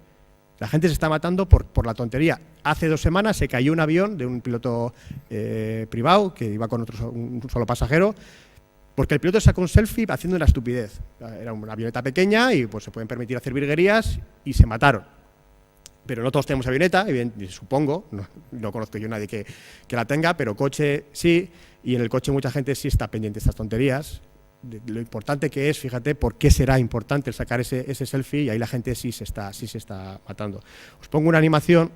La gente se está matando por la tontería. Hace 2 semanas se cayó un avión de un piloto privado que iba con un solo pasajero, porque el piloto sacó un selfie haciendo una estupidez. Era una avioneta pequeña y pues se pueden permitir hacer virguerías y se mataron. Pero no todos tenemos avioneta, supongo, no conozco yo a nadie que la tenga, pero coche sí, y en el coche mucha gente sí está pendiente de estas tonterías. De lo importante que es, fíjate, por qué será importante el sacar ese selfie, y ahí la gente sí se está matando. Os pongo una animación,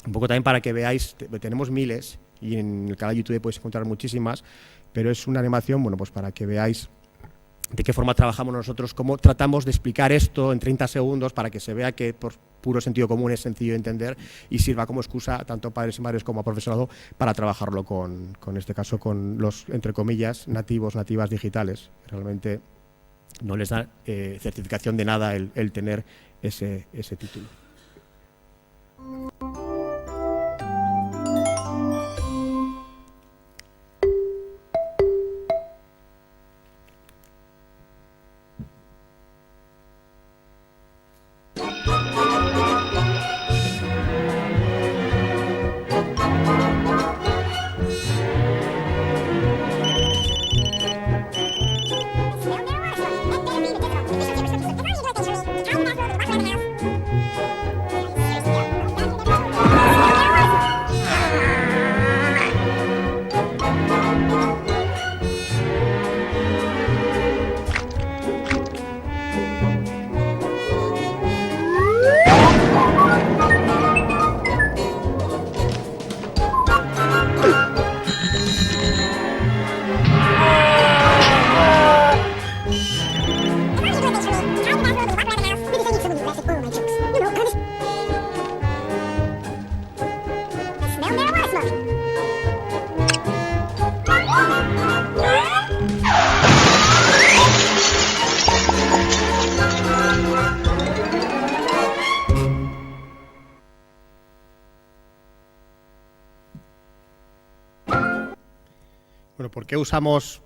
un poco también para que veáis, tenemos miles, y en el canal de YouTube podéis encontrar muchísimas, pero es una animación, bueno, pues para que veáis de qué forma trabajamos nosotros, cómo tratamos de explicar esto en 30 segundos para que se vea que por puro sentido común es sencillo de entender y sirva como excusa tanto a padres y madres como a profesorado para trabajarlo con este caso, con los, entre comillas, nativas digitales. Realmente no les da certificación de nada el tener ese título. Bueno, ¿por qué usamos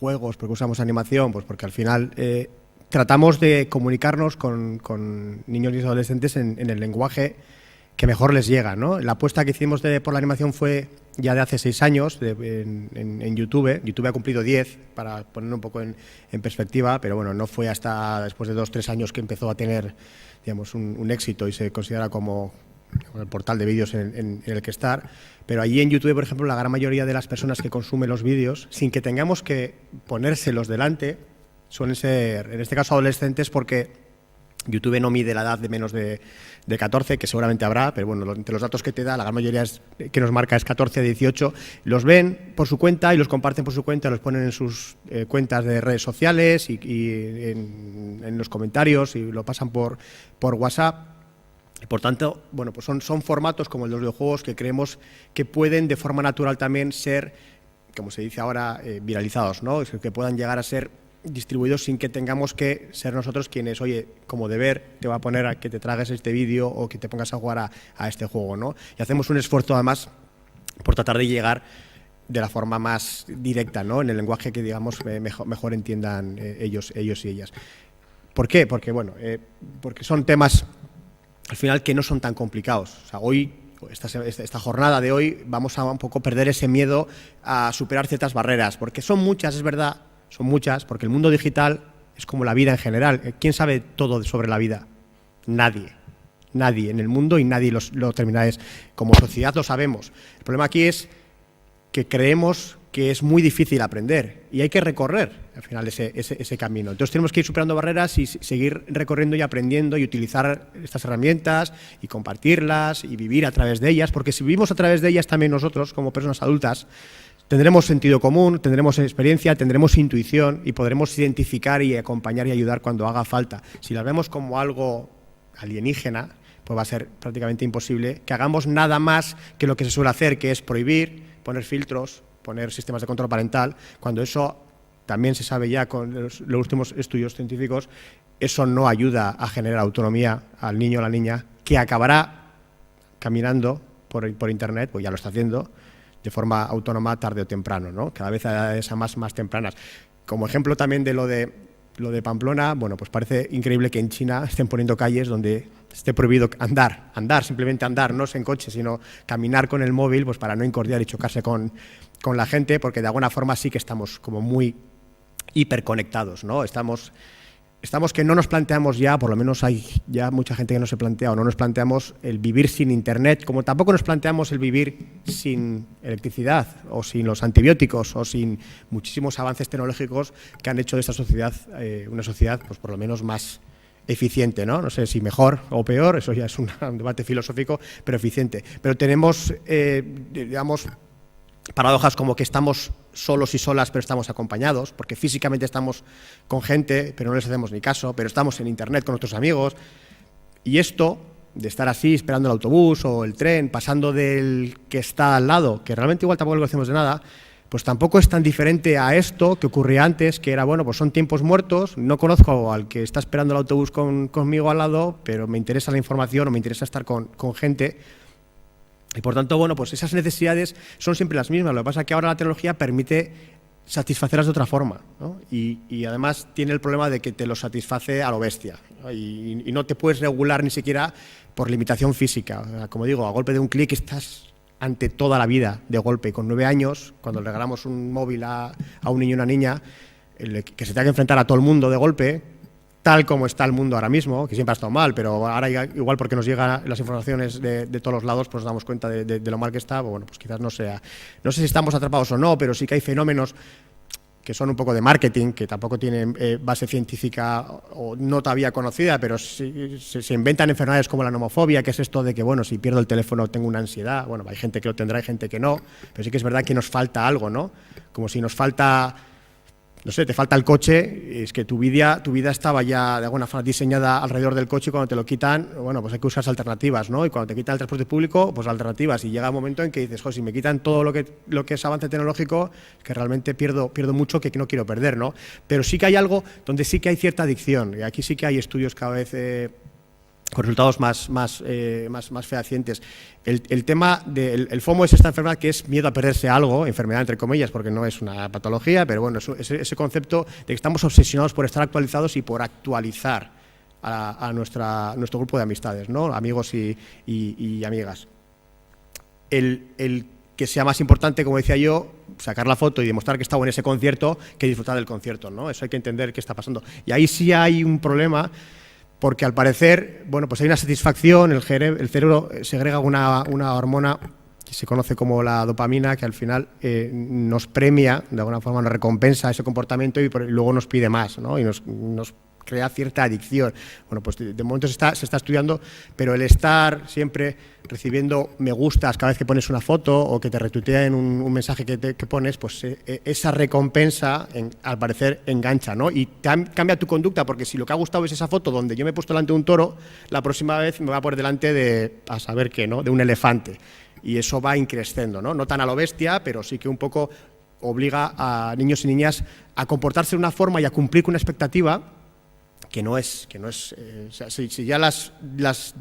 juegos? ¿Por qué usamos animación? Pues porque al final tratamos de comunicarnos con niños y adolescentes en el lenguaje que mejor les llega, ¿no? La apuesta que hicimos por la animación fue ya de hace 6 años en YouTube. YouTube ha cumplido 10, para ponerlo un poco en perspectiva, pero bueno, no fue hasta después de 2-3 años que empezó a tener, digamos, un éxito y se considera como el portal de vídeos en el que estar. Pero allí en YouTube, por ejemplo, la gran mayoría de las personas que consumen los vídeos, sin que tengamos que ponérselos delante, suelen ser, en este caso, adolescentes, porque YouTube no mide la edad de menos de 14, que seguramente habrá, pero bueno, entre los datos que te da, la gran mayoría que nos marca es 14 a 18. Los ven por su cuenta y los comparten por su cuenta, los ponen en sus cuentas de redes sociales y en los comentarios y lo pasan por WhatsApp. Y por tanto, bueno, pues son formatos como el de los videojuegos que creemos que pueden de forma natural también ser, como se dice ahora, viralizados, ¿no? Es que puedan llegar a ser distribuidos sin que tengamos que ser nosotros quienes, oye, como deber te va a poner a que te tragues este vídeo o que te pongas a jugar a este juego, ¿no? Y hacemos un esfuerzo además por tratar de llegar de la forma más directa, ¿no? En el lenguaje que, digamos, mejor entiendan ellos y ellas. ¿Por qué? Porque, bueno, porque son temas al final que no son tan complicados. O sea, hoy, esta jornada de hoy, vamos a un poco perder ese miedo a superar ciertas barreras, porque son muchas, es verdad. Son muchas, porque el mundo digital es como la vida en general. ¿Quién sabe todo sobre la vida? Nadie. Nadie en el mundo y nadie lo termina. Como sociedad lo sabemos. El problema aquí es que creemos que es muy difícil aprender y hay que recorrer al final ese camino. Entonces tenemos que ir superando barreras y seguir recorriendo y aprendiendo y utilizar estas herramientas y compartirlas y vivir a través de ellas, porque si vivimos a través de ellas también nosotros, como personas adultas, tendremos sentido común, tendremos experiencia, tendremos intuición y podremos identificar y acompañar y ayudar cuando haga falta. Si las vemos como algo alienígena, pues va a ser prácticamente imposible que hagamos nada más que lo que se suele hacer, que es prohibir, poner filtros, poner sistemas de control parental, cuando eso también se sabe ya con los últimos estudios científicos, eso no ayuda a generar autonomía al niño o la niña, que acabará caminando por Internet, pues ya lo está haciendo, de forma autónoma tarde o temprano, ¿no? Cada vez a edades más tempranas. Como ejemplo también de lo de Pamplona, bueno, pues parece increíble que en China estén poniendo calles donde esté prohibido andar, simplemente andar, no es en coche, sino caminar con el móvil, pues para no incordiar y chocarse con la gente, porque de alguna forma sí que estamos como muy hiperconectados, ¿no? Estamos que no nos planteamos ya, por lo menos hay ya mucha gente que no se plantea o no nos planteamos el vivir sin Internet, como tampoco nos planteamos el vivir sin electricidad o sin los antibióticos o sin muchísimos avances tecnológicos que han hecho de esta sociedad una sociedad, pues por lo menos más eficiente, ¿no? No sé si mejor o peor, eso ya es un debate filosófico, pero eficiente. Pero tenemos, digamos, paradojas como que estamos solos y solas, pero estamos acompañados, porque físicamente estamos con gente, pero no les hacemos ni caso, pero estamos en Internet con nuestros amigos. Y esto, de estar así, esperando el autobús o el tren, pasando del que está al lado, que realmente igual tampoco lo hacemos de nada, pues tampoco es tan diferente a esto que ocurría antes, que era, bueno, pues son tiempos muertos, no conozco al que está esperando el autobús conmigo al lado, pero me interesa la información o me interesa estar con gente. Y por tanto, bueno, pues esas necesidades son siempre las mismas. Lo que pasa es que ahora la tecnología permite satisfacerlas de otra forma, ¿no? Y además tiene el problema de que te lo satisface a lo bestia, ¿no? Y no te puedes regular ni siquiera por limitación física. O sea, como digo, a golpe de un clic estás ante toda la vida de golpe. Con 9 años, cuando le regalamos un móvil a un niño o una niña, que se tenga que enfrentar a todo el mundo de golpe, tal como está el mundo ahora mismo, que siempre ha estado mal, pero ahora igual porque nos llegan las informaciones de todos los lados, pues nos damos cuenta de lo mal que está. Bueno, pues quizás no sea, no sé si estamos atrapados o no, pero sí que hay fenómenos que son un poco de marketing, que tampoco tienen base científica o no todavía conocida, pero sí, se inventan enfermedades como la nomofobia, que es esto de que, bueno, si pierdo el teléfono tengo una ansiedad. Bueno, hay gente que lo tendrá, hay gente que no, pero sí que es verdad que nos falta algo, ¿no? Como si nos falta, no sé, te falta el coche, es que tu vida estaba ya de alguna forma diseñada alrededor del coche y cuando te lo quitan, bueno, pues hay que usar alternativas, ¿no? Y cuando te quitan el transporte público, pues alternativas. Y llega un momento en que dices, joder, si me quitan todo lo que es avance tecnológico, que realmente pierdo mucho que no quiero perder, ¿no? Pero sí que hay algo donde sí que hay cierta adicción, y aquí sí que hay estudios cada vez con resultados más fehacientes. El tema del FOMO es esta enfermedad que es miedo a perderse algo, enfermedad entre comillas, porque no es una patología, pero bueno, ese concepto de que estamos obsesionados por estar actualizados y por actualizar nuestro grupo de amistades, ¿no? Amigos y amigas. El que sea más importante, como decía yo, sacar la foto y demostrar que estaba en ese concierto que disfrutar del concierto, ¿no? Eso hay que entender qué está pasando. Y ahí sí hay un problema, porque al parecer, bueno, pues hay una satisfacción, el cerebro segrega una hormona que se conoce como la dopamina, que al final nos premia, de alguna forma nos recompensa ese comportamiento y luego nos pide más, ¿no? Y nos crea cierta adicción. Bueno, pues de momento se está estudiando, pero el estar siempre recibiendo me gustas cada vez que pones una foto o que te retuitean un mensaje que pones, pues esa recompensa, al parecer, engancha, ¿no? Y cambia tu conducta, porque si lo que ha gustado es esa foto donde yo me he puesto delante de un toro, la próxima vez me va a poner delante de, a saber qué, ¿no? De un elefante. Y eso va increciendo, ¿no? No tan a lo bestia, pero sí que un poco obliga a niños y niñas a comportarse de una forma y a cumplir con una expectativa que no es o sea, si ya las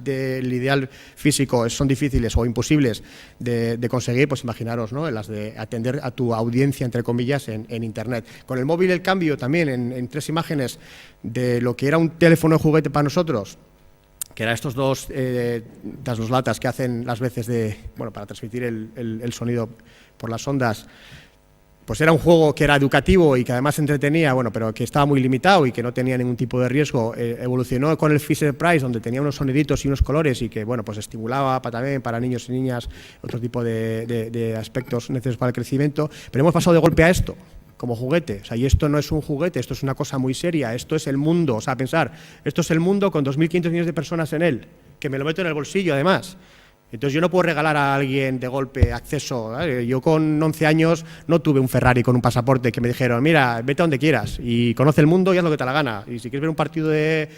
del ideal físico son difíciles o imposibles de conseguir, pues imaginaros, ¿no? Las de atender a tu audiencia, entre comillas, en Internet. Con el móvil el cambio también en 3 imágenes de lo que era un teléfono de juguete para nosotros, que eran estos dos latas que hacen las veces para transmitir el sonido por las ondas. Pues era un juego que era educativo y que además entretenía, bueno, pero que estaba muy limitado y que no tenía ningún tipo de riesgo. Evolucionó con el Fisher-Price, donde tenía unos soniditos y unos colores y que, bueno, pues estimulaba también para niños y niñas otro tipo de aspectos necesarios para el crecimiento. Pero hemos pasado de golpe a esto, como juguete. O sea, y esto no es un juguete, esto es una cosa muy seria, esto es el mundo. O sea, pensar, esto es el mundo con 2.500 millones de personas en él, que me lo meto en el bolsillo además. Entonces yo no puedo regalar a alguien de golpe acceso, ¿vale? Yo con 11 años no tuve un Ferrari con un pasaporte que me dijeron, mira, vete a donde quieras y conoce el mundo y haz lo que te la gana. Y si quieres ver un partido de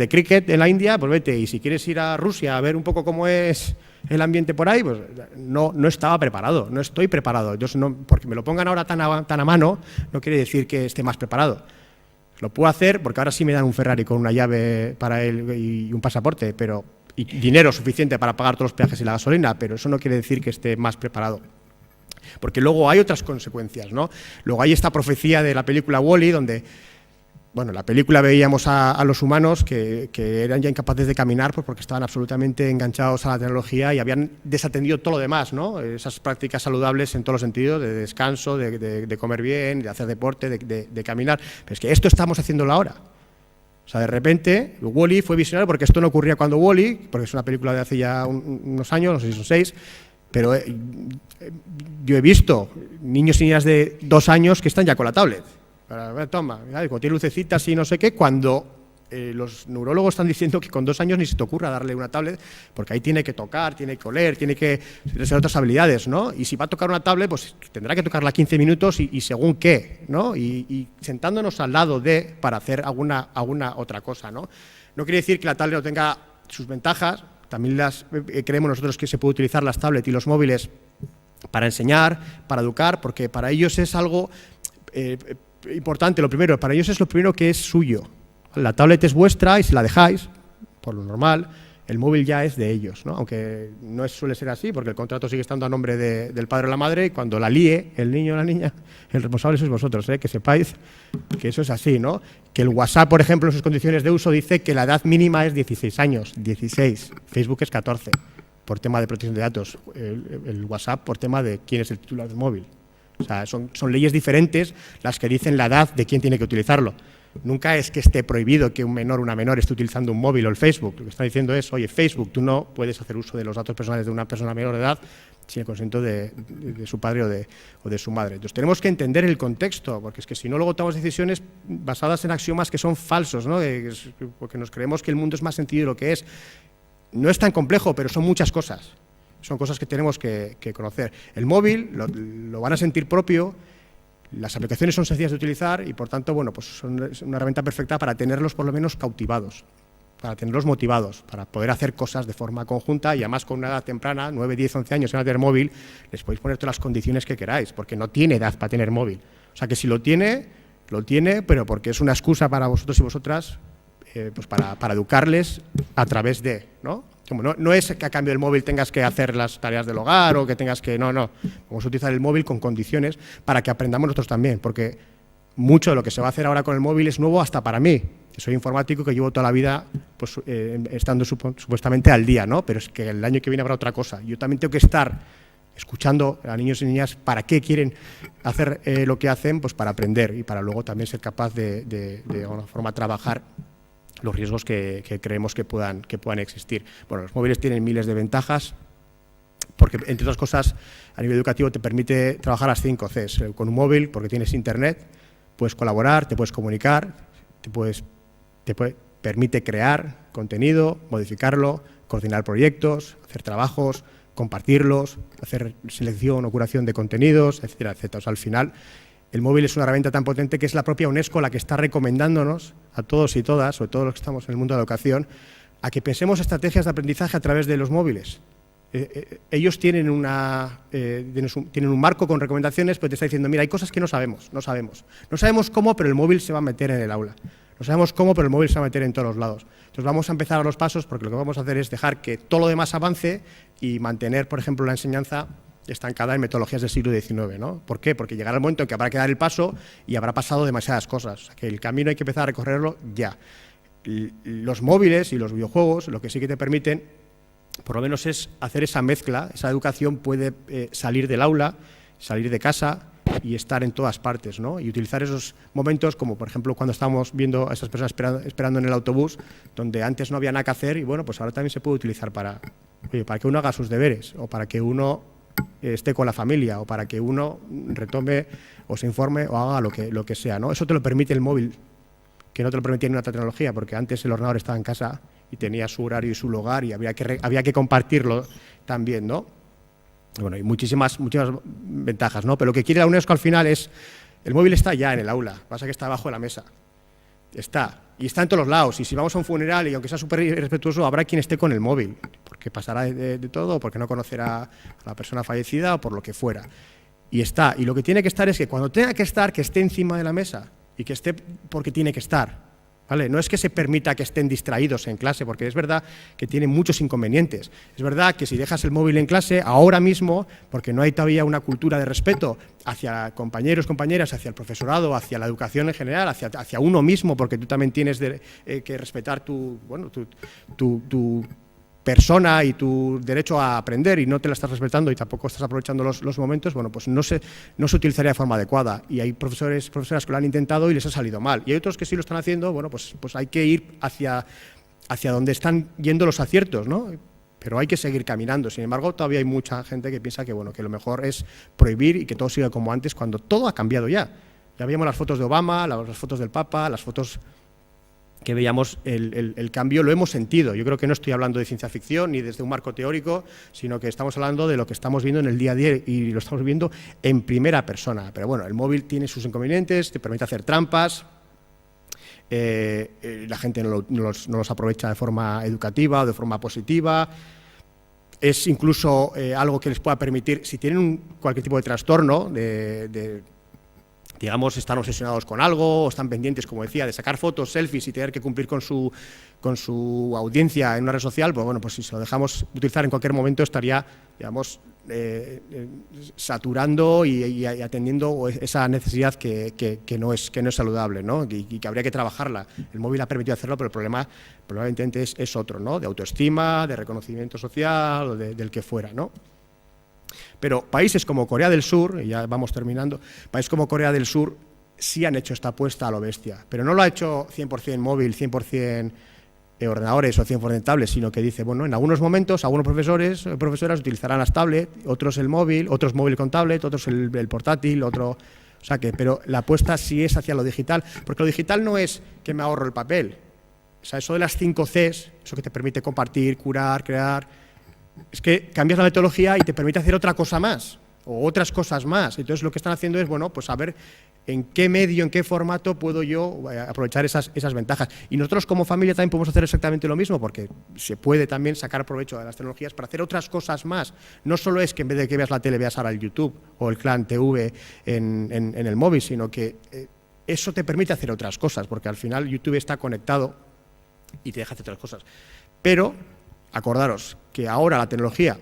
cricket en la India, pues vete. Y si quieres ir a Rusia a ver un poco cómo es el ambiente por ahí, pues no estaba preparado, no estoy preparado. Entonces, porque me lo pongan ahora tan a mano, no quiere decir que esté más preparado. Lo puedo hacer porque ahora sí me dan un Ferrari con una llave para él y un pasaporte, y dinero suficiente para pagar todos los peajes y la gasolina, pero eso no quiere decir que esté más preparado. Porque luego hay otras consecuencias, ¿no? Luego hay esta profecía de la película Wall-E, donde, bueno, en la película veíamos a los humanos que eran ya incapaces de caminar pues porque estaban absolutamente enganchados a la tecnología y habían desatendido todo lo demás, ¿no? Esas prácticas saludables en todos los sentidos, de descanso, de comer bien, de hacer deporte, de caminar. Pero es que esto estamos haciéndolo ahora. O sea, de repente, Wall-E fue visionario porque esto no ocurría cuando Wall-E, porque es una película de hace ya unos años, no sé si son 6, pero yo he visto niños y niñas de 2 años que están ya con la tablet. Toma, cuando tiene lucecitas y no sé qué, cuando los neurólogos están diciendo que con 2 años ni se te ocurra darle una tablet, porque ahí tiene que tocar, tiene que oler, tiene que ser otras habilidades, ¿no? Y si va a tocar una tablet, pues tendrá que tocarla 15 minutos y según qué, ¿no? Y sentándonos al lado para hacer alguna otra cosa, ¿no? No quiere decir que la tablet no tenga sus ventajas, también creemos nosotros que se puede utilizar las tablets y los móviles para enseñar, para educar, porque para ellos es algo importante. Lo primero, para ellos es lo primero que es suyo. La tablet es vuestra y si la dejáis, por lo normal, el móvil ya es de ellos, ¿no? Aunque no suele ser así, porque el contrato sigue estando a nombre del padre o la madre y cuando la líe el niño o la niña, el responsable sois vosotros, que sepáis que eso es así, ¿no? Que el WhatsApp, por ejemplo, en sus condiciones de uso dice que la edad mínima es 16 años, 16, Facebook es 14, por tema de protección de datos, el WhatsApp por tema de quién es el titular del móvil. O sea, son leyes diferentes las que dicen la edad de quién tiene que utilizarlo. Nunca es que esté prohibido que un menor o una menor esté utilizando un móvil o el Facebook. Lo que está diciendo es, oye, Facebook, tú no puedes hacer uso de los datos personales de una persona menor de edad sin el consentimiento de su padre o de su madre. Entonces tenemos que entender el contexto, porque es que si no luego tomamos decisiones basadas en axiomas que son falsos, ¿no? Porque nos creemos que el mundo es más sencillo de lo que es. No es tan complejo, pero son muchas cosas. Son cosas que tenemos que conocer. El móvil lo van a sentir propio. Las aplicaciones son sencillas de utilizar y, por tanto, bueno, pues son una herramienta perfecta para tenerlos por lo menos cautivados, para tenerlos motivados, para poder hacer cosas de forma conjunta y además con una edad temprana, 9, 10, 11 años, si van a tener móvil, les podéis poner todas las condiciones que queráis, porque no tiene edad para tener móvil. O sea que si lo tiene, pero porque es una excusa para vosotros y vosotras, pues para educarles a través de, ¿no? Como no es que a cambio del móvil tengas que hacer las tareas del hogar o que tengas que... No. Vamos a utilizar el móvil con condiciones para que aprendamos nosotros también, porque mucho de lo que se va a hacer ahora con el móvil es nuevo hasta para mí. soy informático, que llevo toda la vida pues, estando supuestamente al día, ¿no? Pero es que el año que viene habrá otra cosa. Yo también tengo que estar escuchando a niños y niñas para qué quieren hacer lo que hacen, pues para aprender y para luego también ser capaz de alguna forma trabajar los riesgos que creemos que puedan existir. Bueno, los móviles tienen miles de ventajas, porque, entre otras cosas, a nivel educativo te permite trabajar las 5 Cs. Con un móvil, porque tienes internet, puedes colaborar, te puedes comunicar, permite crear contenido, modificarlo, coordinar proyectos, hacer trabajos, compartirlos, hacer selección o curación de contenidos, etcétera, etcétera. O sea, al final, el móvil es una herramienta tan potente que es la propia UNESCO la que está recomendándonos a todos y todas, sobre todo los que estamos en el mundo de la educación, a que pensemos estrategias de aprendizaje a través de los móviles. Ellos tienen un marco con recomendaciones, pero te está diciendo, mira, hay cosas que no sabemos. No sabemos cómo, pero el móvil se va a meter en el aula. No sabemos cómo, pero el móvil se va a meter en todos los lados. Entonces vamos a empezar a los pasos, porque lo que vamos a hacer es dejar que todo lo demás avance y mantener, por ejemplo, la enseñanza estancada en metodologías del siglo XIX, ¿no? ¿Por qué? Porque llegará el momento en que habrá que dar el paso y habrá pasado demasiadas cosas. O sea, que el camino hay que empezar a recorrerlo ya. Los móviles y los videojuegos lo que sí que te permiten, por lo menos, es hacer esa mezcla. Esa educación puede salir del aula, salir de casa y estar en todas partes, ¿no? Y utilizar esos momentos, como por ejemplo cuando estábamos viendo a esas personas esperando en el autobús, donde antes no había nada que hacer, y bueno, pues ahora también se puede utilizar para que uno haga sus deberes, o para que uno esté con la familia, o para que uno retome o se informe o haga lo que sea, ¿no? Eso te lo permite el móvil, que no te lo permitía en una tecnología, porque antes el ordenador estaba en casa y tenía su horario y su lugar y había que compartirlo también, ¿no? Bueno, y muchísimas ventajas, ¿no? Pero lo que quiere la UNESCO al final es, el móvil está ya en el aula, pasa que está abajo de la mesa. Está en todos los lados, y si vamos a un funeral y aunque sea súper irrespetuoso, habrá quien esté con el móvil, porque pasará de todo, porque no conocerá a la persona fallecida o por lo que fuera. Y lo que tiene que estar es que cuando tenga que estar, que esté encima de la mesa, y que esté porque tiene que estar. ¿Vale? No es que se permita que estén distraídos en clase, porque es verdad que tiene muchos inconvenientes. Es verdad que si dejas el móvil en clase, ahora mismo, porque no hay todavía una cultura de respeto hacia compañeros, compañeras, hacia el profesorado, hacia la educación en general, hacia uno mismo, porque tú también tienes que respetar tu persona y tu derecho a aprender, y no te la estás respetando y tampoco estás aprovechando los momentos, bueno, pues no se utilizaría de forma adecuada, y hay profesoras que lo han intentado y les ha salido mal, y hay otros que sí lo están haciendo. Bueno, pues hay que ir hacia donde están yendo los aciertos, ¿no? Pero hay que seguir caminando. Sin embargo, todavía hay mucha gente que piensa que, bueno, que lo mejor es prohibir y que todo siga como antes, cuando todo ha cambiado ya. Ya veíamos las fotos de Obama, las fotos del Papa, las fotos que veíamos, el cambio lo hemos sentido. Yo creo que no estoy hablando de ciencia ficción ni desde un marco teórico, sino que estamos hablando de lo que estamos viendo en el día a día y lo estamos viendo en primera persona. Pero bueno, el móvil tiene sus inconvenientes, te permite hacer trampas, la gente no los aprovecha de forma educativa o de forma positiva. Es incluso algo que les pueda permitir, si tienen cualquier tipo de trastorno, digamos, están obsesionados con algo, o están pendientes, como decía, de sacar fotos, selfies y tener que cumplir con su audiencia en una red social, pues bueno, pues si se lo dejamos utilizar en cualquier momento, estaría, digamos, saturando y atendiendo esa necesidad que no es saludable, ¿no? Y que habría que trabajarla. El móvil ha permitido hacerlo, pero el problema probablemente es otro, ¿no? De autoestima, de reconocimiento social, o del que fuera, ¿no? Pero países como Corea del Sur, y ya vamos terminando, países como Corea del Sur sí han hecho esta apuesta a lo bestia, pero no lo ha hecho 100% móvil, 100% ordenadores o 100% tablets, sino que dice, bueno, en algunos momentos algunos profesores o profesoras utilizarán las tablets, otros el móvil, otros móvil con tablet, otros el portátil, otro... O sea que, pero la apuesta sí es hacia lo digital, porque lo digital no es que me ahorro el papel. O sea, eso de las 5 Cs, eso que te permite compartir, curar, crear, es que cambias la metodología y te permite hacer otra cosa más, o otras cosas más. Entonces lo que están haciendo es, bueno, pues a ver en qué medio, en qué formato puedo yo aprovechar esas ventajas. Y nosotros como familia también podemos hacer exactamente lo mismo, porque se puede también sacar provecho de las tecnologías para hacer otras cosas más. No solo es que en vez de que veas la tele veas ahora el YouTube o el Clan TV en el móvil, sino que eso te permite hacer otras cosas, porque al final YouTube está conectado y te deja hacer otras cosas. Pero acordaros que ahora la tecnología,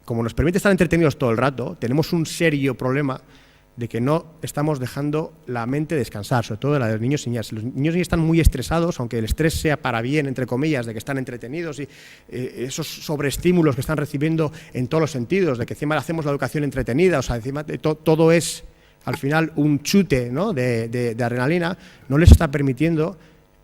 como nos permite estar entretenidos todo el rato, tenemos un serio problema de que no estamos dejando la mente descansar, sobre todo la de los niños y niñas. Los niños y niñas están muy estresados, aunque el estrés sea para bien, entre comillas, de que están entretenidos y esos sobreestímulos que están recibiendo en todos los sentidos, de que encima hacemos la educación entretenida, o sea, encima de todo es al final un chute, ¿no?, de adrenalina, no les está permitiendo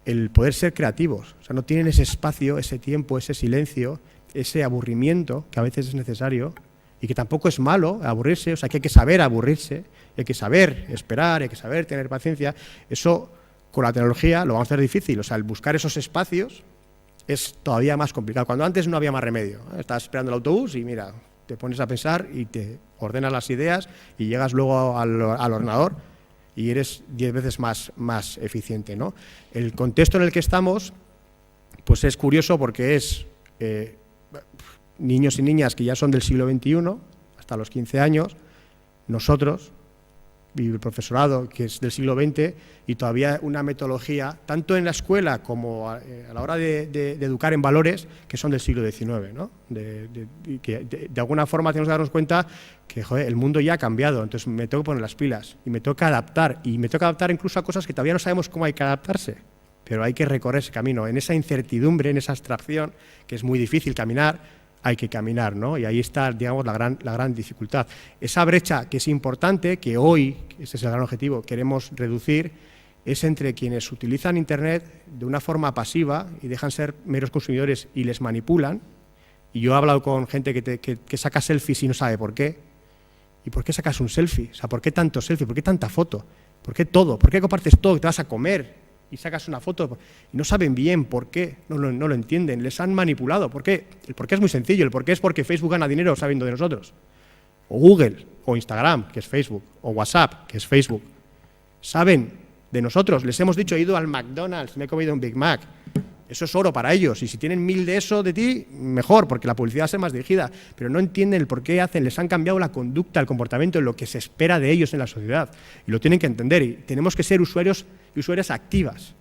el poder ser creativos. O sea, no tienen ese espacio, ese tiempo, ese silencio, ese aburrimiento que a veces es necesario y que tampoco es malo aburrirse. O sea, que hay que saber aburrirse, hay que saber esperar, hay que saber tener paciencia. Eso con la tecnología lo vamos a hacer difícil. O sea, el buscar esos espacios es todavía más complicado. Cuando antes no había más remedio, ¿eh? Estás esperando el autobús y mira, te pones a pensar y te ordenas las ideas y llegas luego al ordenador y eres 10 veces más eficiente, ¿no? El contexto en el que estamos pues es curioso porque es niños y niñas que ya son del siglo XXI, hasta los 15 años, nosotros, y el profesorado que es del siglo XX, y todavía una metodología, tanto en la escuela como a la hora de educar en valores, que son del siglo XIX, ¿no? Que de alguna forma tenemos que darnos cuenta que, joder, el mundo ya ha cambiado, entonces me tengo que poner las pilas y me toca adaptar, incluso a cosas que todavía no sabemos cómo hay que adaptarse, pero hay que recorrer ese camino, en esa incertidumbre, en esa abstracción, que es muy difícil caminar, hay que caminar, ¿no? Y ahí está, digamos, la gran dificultad. Esa brecha que es importante, que hoy, ese es el gran objetivo, queremos reducir, es entre quienes utilizan Internet de una forma pasiva y dejan ser meros consumidores y les manipulan. Y yo he hablado con gente que saca selfies y no sabe por qué. ¿Y por qué sacas un selfie? O sea, ¿por qué tanto selfie? ¿Por qué tanta foto? ¿Por qué todo? ¿Por qué compartes todo? Te vas a comer y sacas una foto y no saben bien por qué, no lo entienden, les han manipulado. ¿Por qué? El por qué es muy sencillo, el por qué es porque Facebook gana dinero sabiendo de nosotros. O Google, o Instagram, que es Facebook, o WhatsApp, que es Facebook. Saben de nosotros, les hemos dicho, he ido al McDonald's, me he comido un Big Mac. Eso es oro para ellos, y si tienen 1000 de eso de ti, mejor, porque la publicidad va a ser más dirigida, pero no entienden el por qué hacen, les han cambiado la conducta, el comportamiento, lo que se espera de ellos en la sociedad, y lo tienen que entender, y tenemos que ser usuarios y usuarias activas,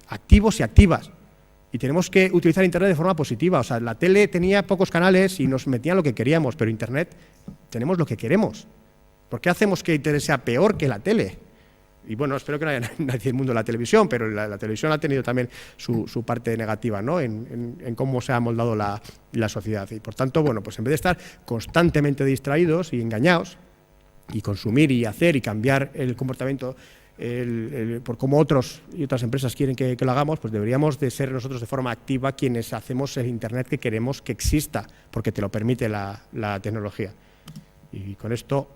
activos y activas, y tenemos que utilizar Internet de forma positiva. O sea, la tele tenía pocos canales y nos metían lo que queríamos, pero Internet tenemos lo que queremos. ¿Por qué hacemos que Internet sea peor que la tele? Y bueno, espero que no haya nadie del mundo de la televisión, pero la televisión ha tenido también su parte negativa, ¿no?, en cómo se ha moldado la sociedad. Y por tanto, bueno, pues en vez de estar constantemente distraídos y engañados, y consumir y hacer y cambiar el comportamiento por cómo otros y otras empresas quieren que lo hagamos, pues deberíamos de ser nosotros de forma activa quienes hacemos el Internet que queremos que exista, porque te lo permite la tecnología. Y con esto,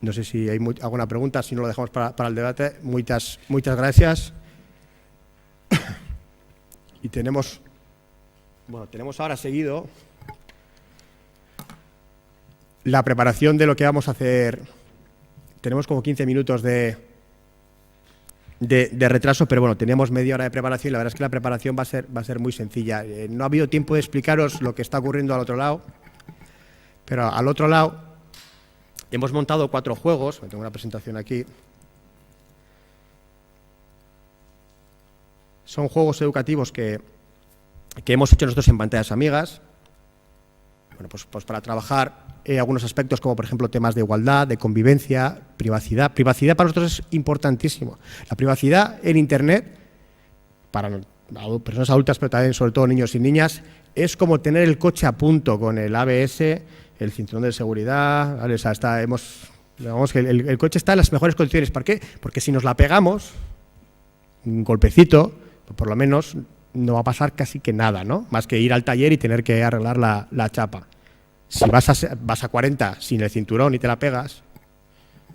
no sé si hay alguna pregunta, si no lo dejamos para el debate. Muchas gracias. Y tenemos ahora seguido la preparación de lo que vamos a hacer. Tenemos como 15 minutos de retraso, pero bueno, teníamos media hora de preparación y la verdad es que la preparación va a ser muy sencilla. No ha habido tiempo de explicaros lo que está ocurriendo al otro lado, pero al otro lado hemos montado 4 juegos, tengo una presentación aquí. Son juegos educativos que hemos hecho nosotros en pantallas amigas, bueno, pues para trabajar algunos aspectos como, por ejemplo, temas de igualdad, de convivencia, privacidad. Privacidad para nosotros es importantísimo. La privacidad en Internet, para personas adultas, pero también, sobre todo, niños y niñas, es como tener el coche a punto con el ABS, el cinturón de seguridad, ¿vale? O sea, digamos que el coche está en las mejores condiciones. ¿Por qué? Porque si nos la pegamos, un golpecito, pues por lo menos no va a pasar casi que nada, ¿no? Más que ir al taller y tener que arreglar la chapa. Si vas a 40 sin el cinturón y te la pegas,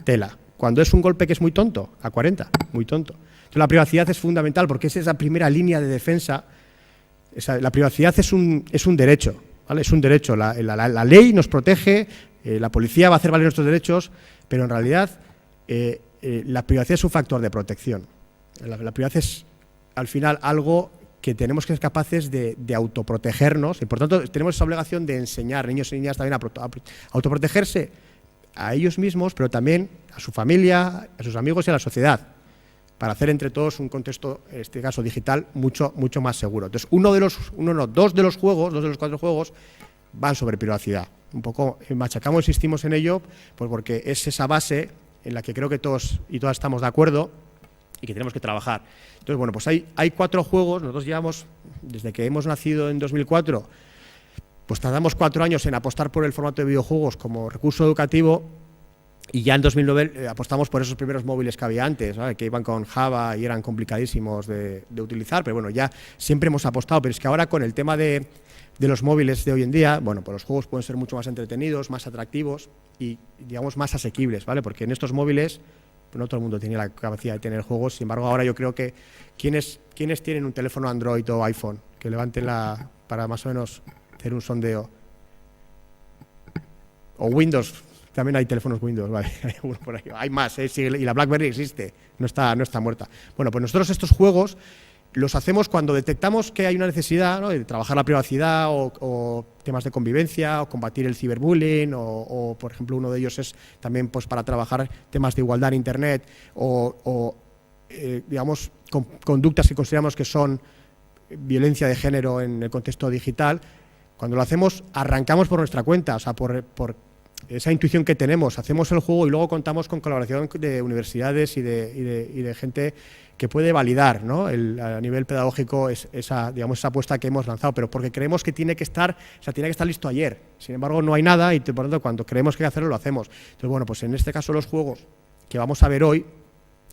tela. Cuando es un golpe que es muy tonto, a 40, muy tonto. Entonces, la privacidad es fundamental porque es esa primera línea de defensa. La privacidad es un derecho, ¿vale? Es un derecho. La ley nos protege, la policía va a hacer valer nuestros derechos, pero en realidad la privacidad es un factor de protección. La privacidad es, al final, algo que tenemos que ser capaces de autoprotegernos, y por tanto tenemos esa obligación de enseñar niños y niñas también a autoprotegerse a ellos mismos, pero también a su familia, a sus amigos y a la sociedad, para hacer entre todos un contexto, en este caso digital, mucho más seguro. Entonces, dos de los 4 juegos van sobre privacidad. Un poco machacamos, insistimos en ello, pues porque es esa base en la que creo que todos y todas estamos de acuerdo y que tenemos que trabajar. Entonces, bueno, pues hay 4 juegos. Nosotros llevamos, desde que hemos nacido en 2004, pues tardamos 4 años en apostar por el formato de videojuegos como recurso educativo, y ya en 2009 apostamos por esos primeros móviles que había antes, ¿vale? Que iban con Java y eran complicadísimos de utilizar, pero bueno, ya siempre hemos apostado. Pero es que ahora con el tema de los móviles de hoy en día, bueno, pues los juegos pueden ser mucho más entretenidos, más atractivos y, digamos, más asequibles, ¿vale? Porque en estos móviles pues no todo el mundo tiene la capacidad de tener juegos. Sin embargo, ahora yo creo que ¿quiénes tienen un teléfono Android o iPhone? Que levanten para más o menos hacer un sondeo. O Windows. También hay teléfonos Windows, vale, hay uno por ahí. Hay más, sí, y la BlackBerry existe, no está muerta. Bueno, pues nosotros estos juegos los hacemos cuando detectamos que hay una necesidad, ¿no?, de trabajar la privacidad o temas de convivencia o combatir el ciberbullying o, por ejemplo, uno de ellos es también pues para trabajar temas de igualdad en Internet digamos, conductas que consideramos que son violencia de género en el contexto digital. Cuando lo hacemos, arrancamos por nuestra cuenta, o sea, por esa intuición que tenemos, hacemos el juego y luego contamos con colaboración de universidades y de gente que puede validar, ¿no?, a nivel pedagógico esa apuesta que hemos lanzado, pero porque creemos que tiene que estar listo ayer. Sin embargo, no hay nada y por lo tanto cuando creemos que hay que hacerlo, lo hacemos. Entonces, bueno, pues en este caso los juegos que vamos a ver hoy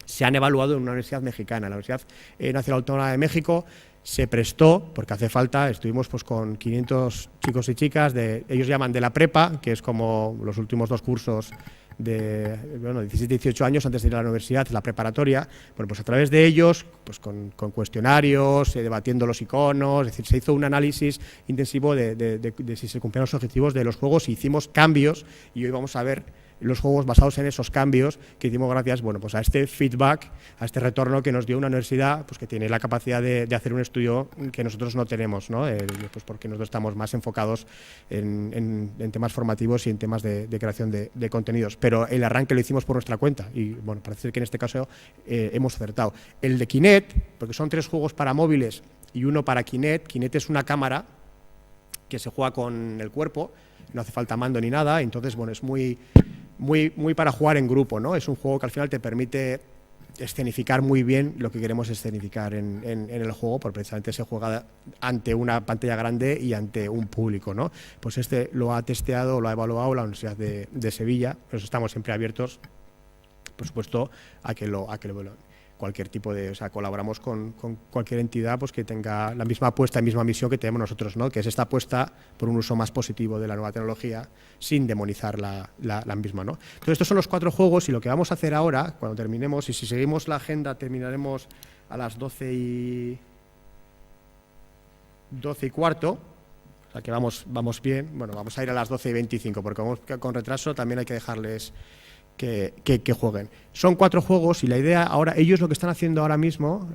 se han evaluado en una universidad mexicana, la Universidad Nacional Autónoma de México. Se prestó, porque hace falta, estuvimos pues con 500 chicos y chicas, ellos llaman de la prepa, que es como los últimos 2 cursos de 17 y 18 años antes de ir a la universidad, la preparatoria. Bueno, pues a través de ellos, pues con cuestionarios, debatiendo los iconos, es decir, se hizo un análisis intensivo de si se cumplían los objetivos de los juegos, y hicimos cambios, y hoy vamos a ver los juegos basados en esos cambios que hicimos gracias, bueno, pues a este feedback, a este retorno que nos dio una universidad pues que tiene la capacidad de hacer un estudio que nosotros no tenemos, ¿no? Pues porque nosotros estamos más enfocados en temas formativos y en temas de creación de contenidos. Pero el arranque lo hicimos por nuestra cuenta y, bueno, parece ser que en este caso hemos acertado. El de Kinect, porque son 3 juegos para móviles y uno para Kinect. Kinect es una cámara que se juega con el cuerpo, no hace falta mando ni nada, entonces, bueno, es muy para jugar en grupo, ¿no? Es un juego que al final te permite escenificar muy bien lo que queremos escenificar en el juego, porque precisamente se juega ante una pantalla grande y ante un público, ¿no? Pues este lo ha testeado, lo ha evaluado la Universidad de Sevilla. Nosotros estamos siempre abiertos, por supuesto, a que lo evalúen. Cualquier tipo o sea, colaboramos con cualquier entidad pues que tenga la misma apuesta y misma misión que tenemos nosotros, ¿no?, que es esta apuesta por un uso más positivo de la nueva tecnología sin demonizar la misma, ¿no? Entonces, estos son los 4 juegos, y lo que vamos a hacer ahora, cuando terminemos, y si seguimos la agenda, terminaremos a las 12:15, o sea que vamos bien. Bueno, vamos a ir a las 12:25, porque como con retraso también hay que dejarles que jueguen. Son 4 juegos y la idea ahora, ellos lo que están haciendo ahora mismo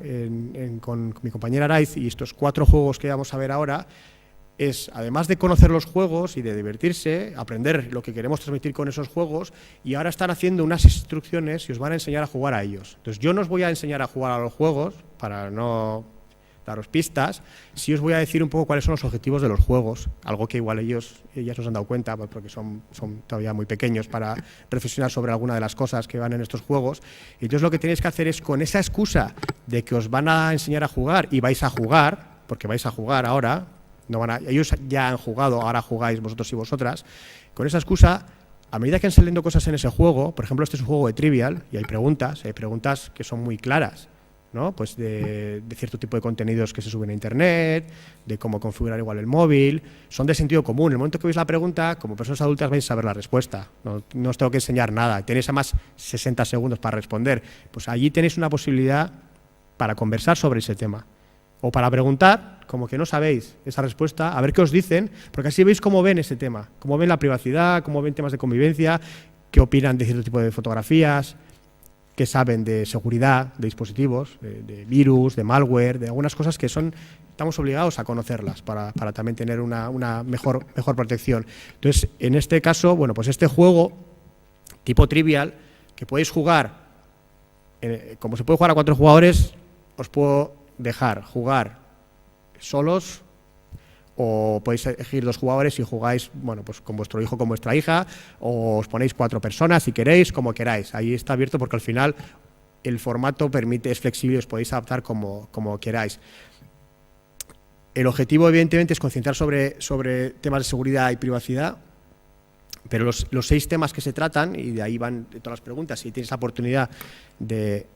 con mi compañera Araiz, y estos 4 juegos que vamos a ver ahora, es, además de conocer los juegos y de divertirse, aprender lo que queremos transmitir con esos juegos, y ahora están haciendo unas instrucciones y os van a enseñar a jugar a ellos. Entonces, yo no os voy a enseñar a jugar a los juegos para no daros pistas, sí os voy a decir un poco cuáles son los objetivos de los juegos, algo que igual ellas nos han dado cuenta, pues porque son todavía muy pequeños para reflexionar sobre alguna de las cosas que van en estos juegos. Y entonces lo que tenéis que hacer es, con esa excusa de que os van a enseñar a jugar y vais a jugar, porque vais a jugar ahora, ellos ya han jugado, ahora jugáis vosotros y vosotras, con esa excusa, a medida que van saliendo cosas en ese juego, por ejemplo, este es un juego de Trivial y hay preguntas que son muy claras, ¿no? Pues de cierto tipo de contenidos que se suben a Internet, de cómo configurar igual el móvil, son de sentido común. En el momento que veis la pregunta, como personas adultas vais a saber la respuesta, no os tengo que enseñar nada, tenéis además 60 segundos para responder. Pues allí tenéis una posibilidad para conversar sobre ese tema, o para preguntar, como que no sabéis esa respuesta, a ver qué os dicen, porque así veis cómo ven ese tema, cómo ven la privacidad, cómo ven temas de convivencia, qué opinan de cierto tipo de fotografías, que saben de seguridad de dispositivos, de virus, de malware, de algunas cosas que estamos obligados a conocerlas para también tener una mejor protección. Entonces, en este caso, bueno, pues este juego tipo Trivial, que podéis jugar, como se puede jugar a 4 jugadores, os puedo dejar jugar solos o podéis elegir 2 jugadores y jugáis, bueno, pues con vuestro hijo, con vuestra hija, o os ponéis 4 personas si queréis, como queráis. Ahí está abierto porque al final el formato es flexible, os podéis adaptar como queráis. El objetivo, evidentemente, es concentrar sobre temas de seguridad y privacidad, pero los 6 temas que se tratan, y de ahí van todas las preguntas, si tienes la oportunidad de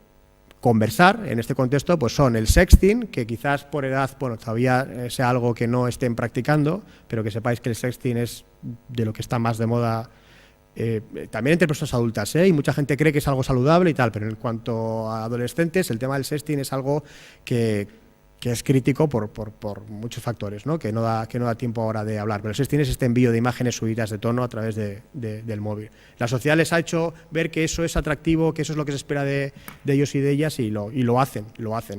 conversar en este contexto, pues son el sexting, que quizás por edad, bueno, todavía sea algo que no estén practicando, pero que sepáis que el sexting es de lo que está más de moda también entre personas adultas, y mucha gente cree que es algo saludable y tal, pero en cuanto a adolescentes, el tema del sexting es algo que es crítico por muchos factores, ¿no? Que no da tiempo ahora de hablar. Pero el sexting es este envío de imágenes subidas de tono a través del móvil. La sociedad les ha hecho ver que eso es atractivo, que eso es lo que se espera de ellos y de ellas, y lo hacen,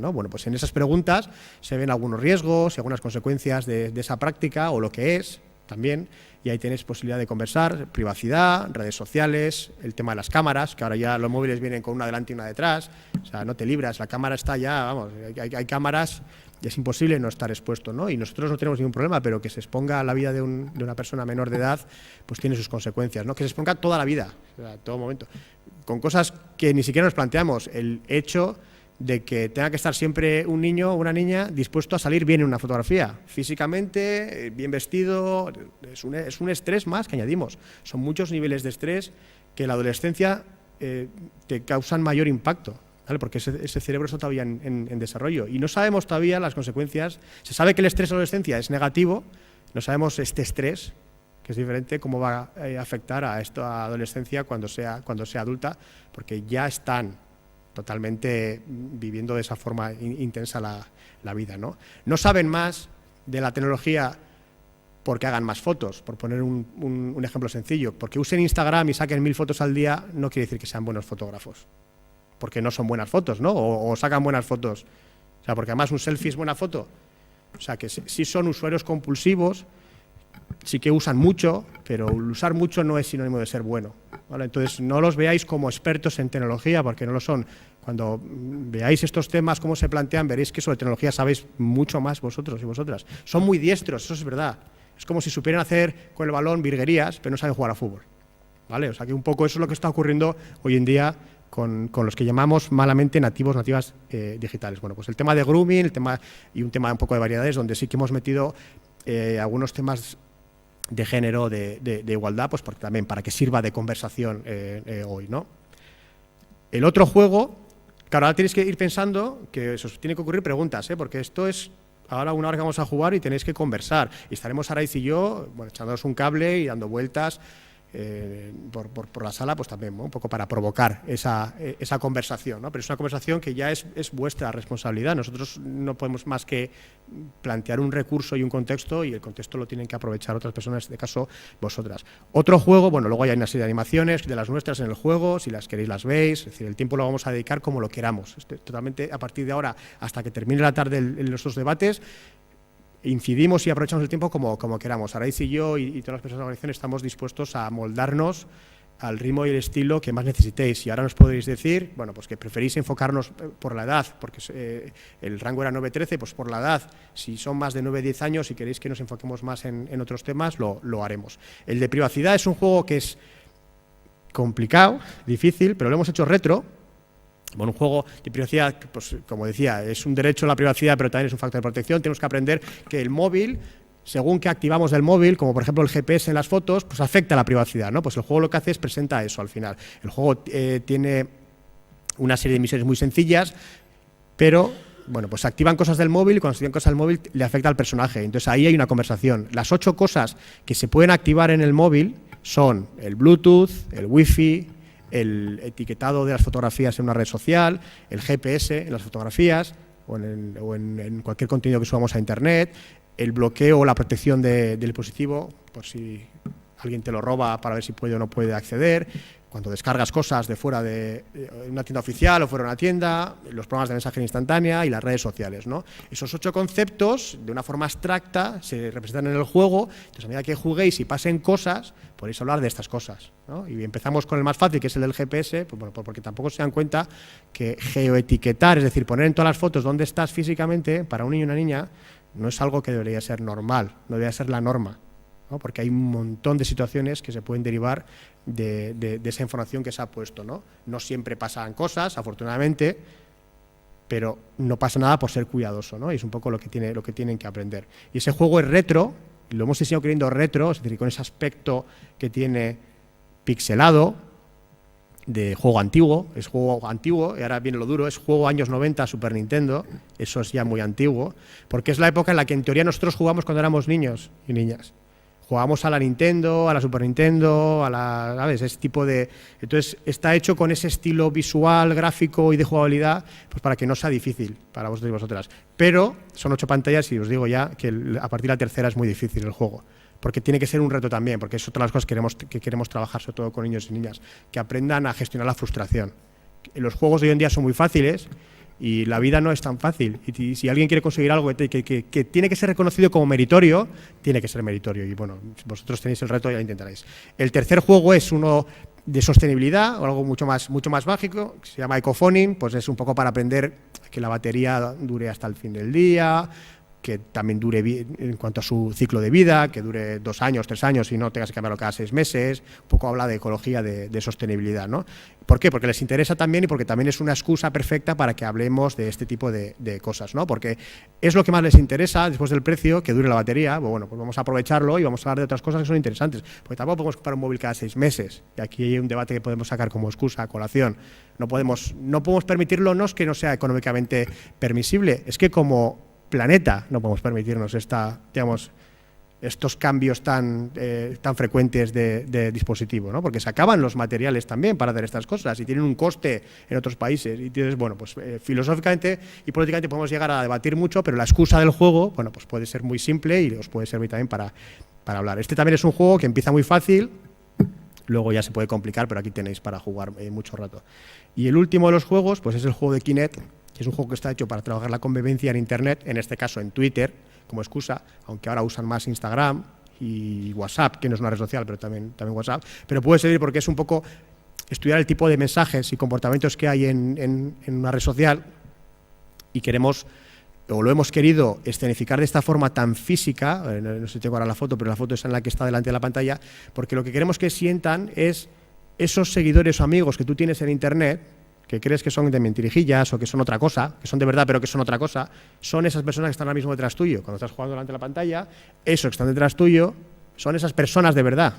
¿no? Bueno, pues en esas preguntas se ven algunos riesgos y algunas consecuencias de esa práctica, o lo que es también, y ahí tienes posibilidad de conversar, privacidad, redes sociales, el tema de las cámaras, que ahora ya los móviles vienen con una delante y una detrás, o sea, no te libras, la cámara está ya, vamos, hay cámaras y es imposible no estar expuesto, ¿no? Y nosotros no tenemos ningún problema, pero que se exponga la vida de una persona menor de edad, pues tiene sus consecuencias, ¿no? Que se exponga toda la vida, o sea, todo momento, con cosas que ni siquiera nos planteamos, el hecho de que tenga que estar siempre un niño o una niña dispuesto a salir bien en una fotografía, físicamente, bien vestido, es un estrés más que añadimos. Son muchos niveles de estrés que en la adolescencia te causan mayor impacto, ¿vale? Porque ese cerebro está todavía en desarrollo y no sabemos todavía las consecuencias. Se sabe que el estrés en la adolescencia es negativo, no sabemos este estrés, que es diferente, cómo va a afectar a esta adolescencia cuando sea adulta, porque ya están totalmente viviendo de esa forma intensa la vida, ¿no? No saben más de la tecnología porque hagan más fotos, por poner un ejemplo sencillo. Porque usen Instagram y saquen 1000 fotos al día no quiere decir que sean buenos fotógrafos, porque no son buenas fotos, ¿no? O sacan buenas fotos, o sea, porque además un selfie es buena foto. O sea, que sí son usuarios compulsivos, sí que usan mucho, pero usar mucho no es sinónimo de ser bueno, ¿vale? Entonces, no los veáis como expertos en tecnología, porque no lo son. Cuando veáis estos temas, cómo se plantean, veréis que sobre tecnología sabéis mucho más vosotros y vosotras. Son muy diestros, eso es verdad. Es como si supieran hacer con el balón virguerías, pero no saben jugar a fútbol, ¿vale? O sea, que un poco eso es lo que está ocurriendo hoy en día con los que llamamos malamente nativas digitales. Bueno, pues el tema de grooming, y un tema un poco de variedades, donde sí que hemos metido algunos temas de género, de igualdad, pues porque también para que sirva de conversación hoy, ¿no? El otro juego, claro, ahora tenéis que ir pensando que os tienen que ocurrir preguntas, porque esto es ahora una hora que vamos a jugar y tenéis que conversar. Y estaremos Araiz y yo, bueno, echándonos un cable y dando vueltas por la sala, pues también, ¿no? Un poco para provocar esa conversación, ¿no? Pero es una conversación que ya es vuestra responsabilidad. Nosotros no podemos más que plantear un recurso y un contexto, y el contexto lo tienen que aprovechar otras personas, en este caso vosotras. Otro juego, bueno, luego hay una serie de animaciones de las nuestras en el juego, si las queréis las veis, es decir, el tiempo lo vamos a dedicar como lo queramos. Totalmente a partir de ahora hasta que termine la tarde en nuestros debates, incidimos y aprovechamos el tiempo como queramos. Araiz y yo y todas las personas de la organización estamos dispuestos a moldarnos al ritmo y el estilo que más necesitéis. Y ahora nos podréis decir, bueno, pues que preferís enfocarnos por la edad, porque el rango era 9-13, pues por la edad. Si son más de 9-10 años y queréis que nos enfoquemos más en otros temas, lo haremos. El de privacidad es un juego que es complicado, difícil, pero lo hemos hecho retro. Bueno, un juego de privacidad, pues como decía, es un derecho a la privacidad, pero también es un factor de protección. Tenemos que aprender que el móvil, según que activamos del móvil, como por ejemplo el GPS en las fotos, pues afecta a la privacidad, ¿no? Pues el juego lo que hace es presenta eso al final. El juego tiene una serie de misiones muy sencillas, pero bueno, pues se activan cosas del móvil y cuando se activan cosas del móvil le afecta al personaje. Entonces ahí hay una conversación. Las 8 cosas que se pueden activar en el móvil son el Bluetooth, el Wi-Fi, el etiquetado de las fotografías en una red social, el GPS en las fotografías o en cualquier contenido que subamos a Internet, el bloqueo o la protección del dispositivo, por si alguien te lo roba para ver si puede o no puede acceder, cuando descargas cosas de fuera de una tienda oficial o fuera de una tienda, los programas de mensajería instantánea y las redes sociales, ¿no? Esos 8 conceptos, de una forma abstracta, se representan en el juego. Entonces, a medida que juguéis y pasen cosas, podéis hablar de estas cosas, ¿no? Y empezamos con el más fácil, que es el del GPS, pues bueno, porque tampoco se dan cuenta que geoetiquetar, es decir, poner en todas las fotos dónde estás físicamente, para un niño y una niña, no es algo que debería ser normal, no debería ser la norma, ¿no? Porque hay un montón de situaciones que se pueden derivar de esa información que se ha puesto, ¿no? No siempre pasan cosas, afortunadamente, pero no pasa nada por ser cuidadoso, ¿no? Y es un poco lo que tienen que aprender. Y ese juego es retro, y lo hemos diseñado queriendo retro, es decir, con ese aspecto que tiene pixelado, de juego antiguo, es juego antiguo, y ahora viene lo duro, es juego años 90, Super Nintendo, eso es ya muy antiguo, porque es la época en la que en teoría nosotros jugamos cuando éramos niños y niñas. Jugábamos a la Nintendo, a la Super Nintendo, ¿sabes? Ese tipo de... Entonces, está hecho con ese estilo visual, gráfico y de jugabilidad, pues para que no sea difícil para vosotros y vosotras. Pero son 8 pantallas y os digo ya que a partir de la tercera es muy difícil el juego, porque tiene que ser un reto también, porque es otra de las cosas que queremos trabajar, sobre todo con niños y niñas, que aprendan a gestionar la frustración. Los juegos de hoy en día son muy fáciles, y la vida no es tan fácil. Y si alguien quiere conseguir algo que tiene que ser reconocido como meritorio, tiene que ser meritorio. Y bueno, si vosotros tenéis el reto, ya lo intentaréis. El tercer juego es uno de sostenibilidad, o algo mucho más mágico, que se llama Ecophoning, pues es un poco para aprender que la batería dure hasta el fin del día, que también dure en cuanto a su ciclo de vida, que dure 2 años, 3 años y no tengas que cambiarlo cada 6 meses. Un poco habla de ecología, de sostenibilidad, ¿no? ¿Por qué? Porque les interesa también y porque también es una excusa perfecta para que hablemos de este tipo de cosas, ¿no? Porque es lo que más les interesa después del precio, que dure la batería. Bueno, pues vamos a aprovecharlo y vamos a hablar de otras cosas que son interesantes. Porque tampoco podemos comprar un móvil cada 6 meses. Y aquí hay un debate que podemos sacar como excusa, a colación. No podemos permitirlo, no es que no sea económicamente permisible, es que como planeta no podemos permitirnos estos cambios tan frecuentes de dispositivo, ¿no? Porque se acaban los materiales también para hacer estas cosas y tienen un coste en otros países. Y entonces, bueno, pues filosóficamente y políticamente podemos llegar a debatir mucho, pero la excusa del juego, bueno, pues puede ser muy simple y os puede servir también para hablar. Este también es un juego que empieza muy fácil, luego ya se puede complicar, pero aquí tenéis para jugar mucho rato. Y el último de los juegos, pues es el juego de Kinect, que es un juego que está hecho para trabajar la convivencia en Internet, en este caso en Twitter, como excusa, aunque ahora usan más Instagram y WhatsApp, que no es una red social, pero también WhatsApp, pero puede servir porque es un poco estudiar el tipo de mensajes y comportamientos que hay en una red social y queremos, o lo hemos querido escenificar de esta forma tan física, no sé si tengo ahora la foto, pero la foto es en la que está delante de la pantalla, porque lo que queremos que sientan es esos seguidores o amigos que tú tienes en Internet, que crees que son de mentirijillas o que son otra cosa, que son de verdad pero que son otra cosa, son esas personas que están ahora mismo detrás tuyo. Cuando estás jugando delante de la pantalla, esos que están detrás tuyo son esas personas de verdad.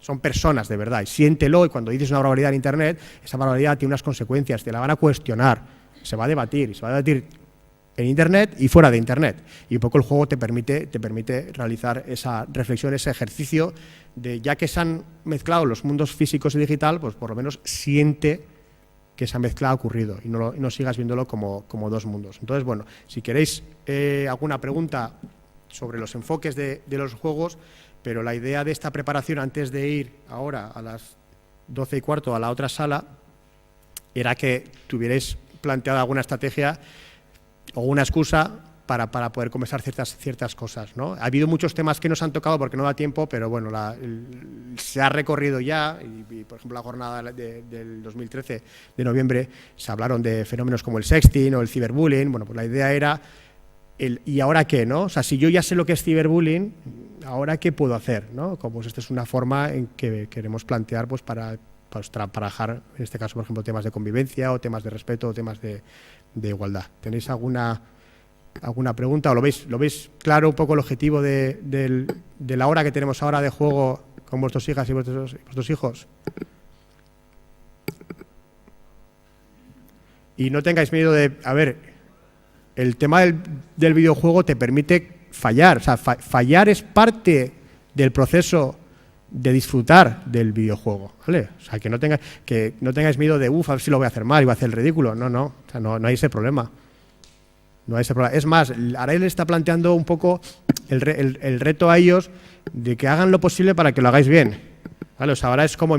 Son personas de verdad. Y siéntelo, y cuando dices una barbaridad en Internet, esa barbaridad tiene unas consecuencias, te la van a cuestionar, se va a debatir en Internet y fuera de Internet. Y un poco el juego te permite realizar esa reflexión, ese ejercicio de, ya que se han mezclado los mundos físicos y digital, pues por lo menos siente que esa mezcla ha ocurrido y no sigas viéndolo como dos mundos. Entonces, bueno, si queréis alguna pregunta sobre los enfoques de los juegos, pero la idea de esta preparación antes de ir ahora a las 12:15 a la otra sala era que tuvierais planteado alguna estrategia o una excusa para poder conversar ciertas cosas, ¿no? Ha habido muchos temas que nos han tocado porque no da tiempo, pero bueno, se ha recorrido ya, y por ejemplo la jornada del 2013 de noviembre se hablaron de fenómenos como el sexting o el ciberbullying. Bueno, pues la idea era, ¿y ahora qué, no? O sea, si yo ya sé lo que es ciberbullying, ¿ahora qué puedo hacer, no? Como esta es una forma en que queremos plantear, pues para trabajar, en este caso, por ejemplo, temas de convivencia o temas de respeto o temas de igualdad. ¿Tenéis alguna pregunta o lo veis claro un poco el objetivo de la hora que tenemos ahora de juego con vuestras hijas y vuestros hijos? Y no tengáis miedo el tema del videojuego te permite fallar, o sea, fallar es parte del proceso de disfrutar del videojuego, ¿vale? O sea, que no tengáis miedo de, a ver si lo voy a hacer mal y voy a hacer el ridículo. No, o sea, no hay ese problema. No hay ese problema. Es más, Arail está planteando un poco el reto a ellos de que hagan lo posible para que lo hagáis bien, ¿vale? O sea, ahora es como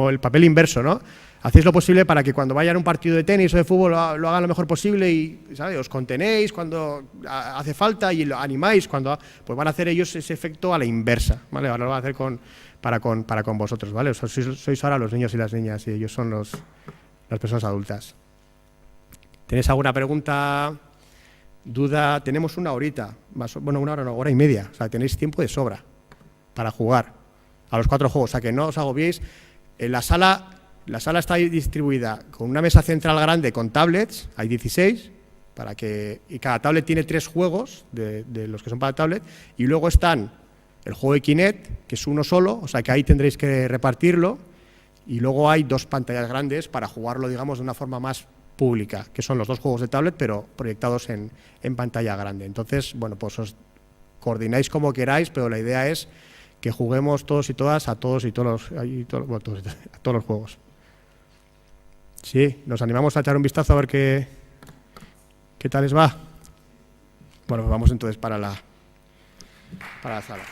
el papel inverso, ¿no? Hacéis lo posible para que cuando vayan a un partido de tenis o de fútbol lo hagan lo mejor posible y, ¿sabes? Os contenéis cuando hace falta y lo animáis cuando... Pues van a hacer ellos ese efecto a la inversa, ¿vale? Ahora lo van a hacer para con vosotros, ¿vale? O sea, sois ahora los niños y las niñas y ellos son las personas adultas. ¿Tenéis alguna pregunta Duda, tenemos una horita, bueno, una hora, no, hora y media, o sea, tenéis tiempo de sobra para jugar a los 4 juegos, o sea, que no os agobiéis. La sala está distribuida con una mesa central grande con tablets, hay 16, y cada tablet tiene 3 juegos de los que son para tablet, y luego están el juego de Kinect, que es uno solo, o sea, que ahí tendréis que repartirlo, y luego hay 2 pantallas grandes para jugarlo, digamos, de una forma más pública, que son los 2 juegos de tablet, pero proyectados en pantalla grande. Entonces, bueno, pues os coordináis como queráis, pero la idea es que juguemos todos y todas a todos los juegos. Sí, nos animamos a echar un vistazo a ver qué tal les va. Bueno, pues vamos entonces para la sala.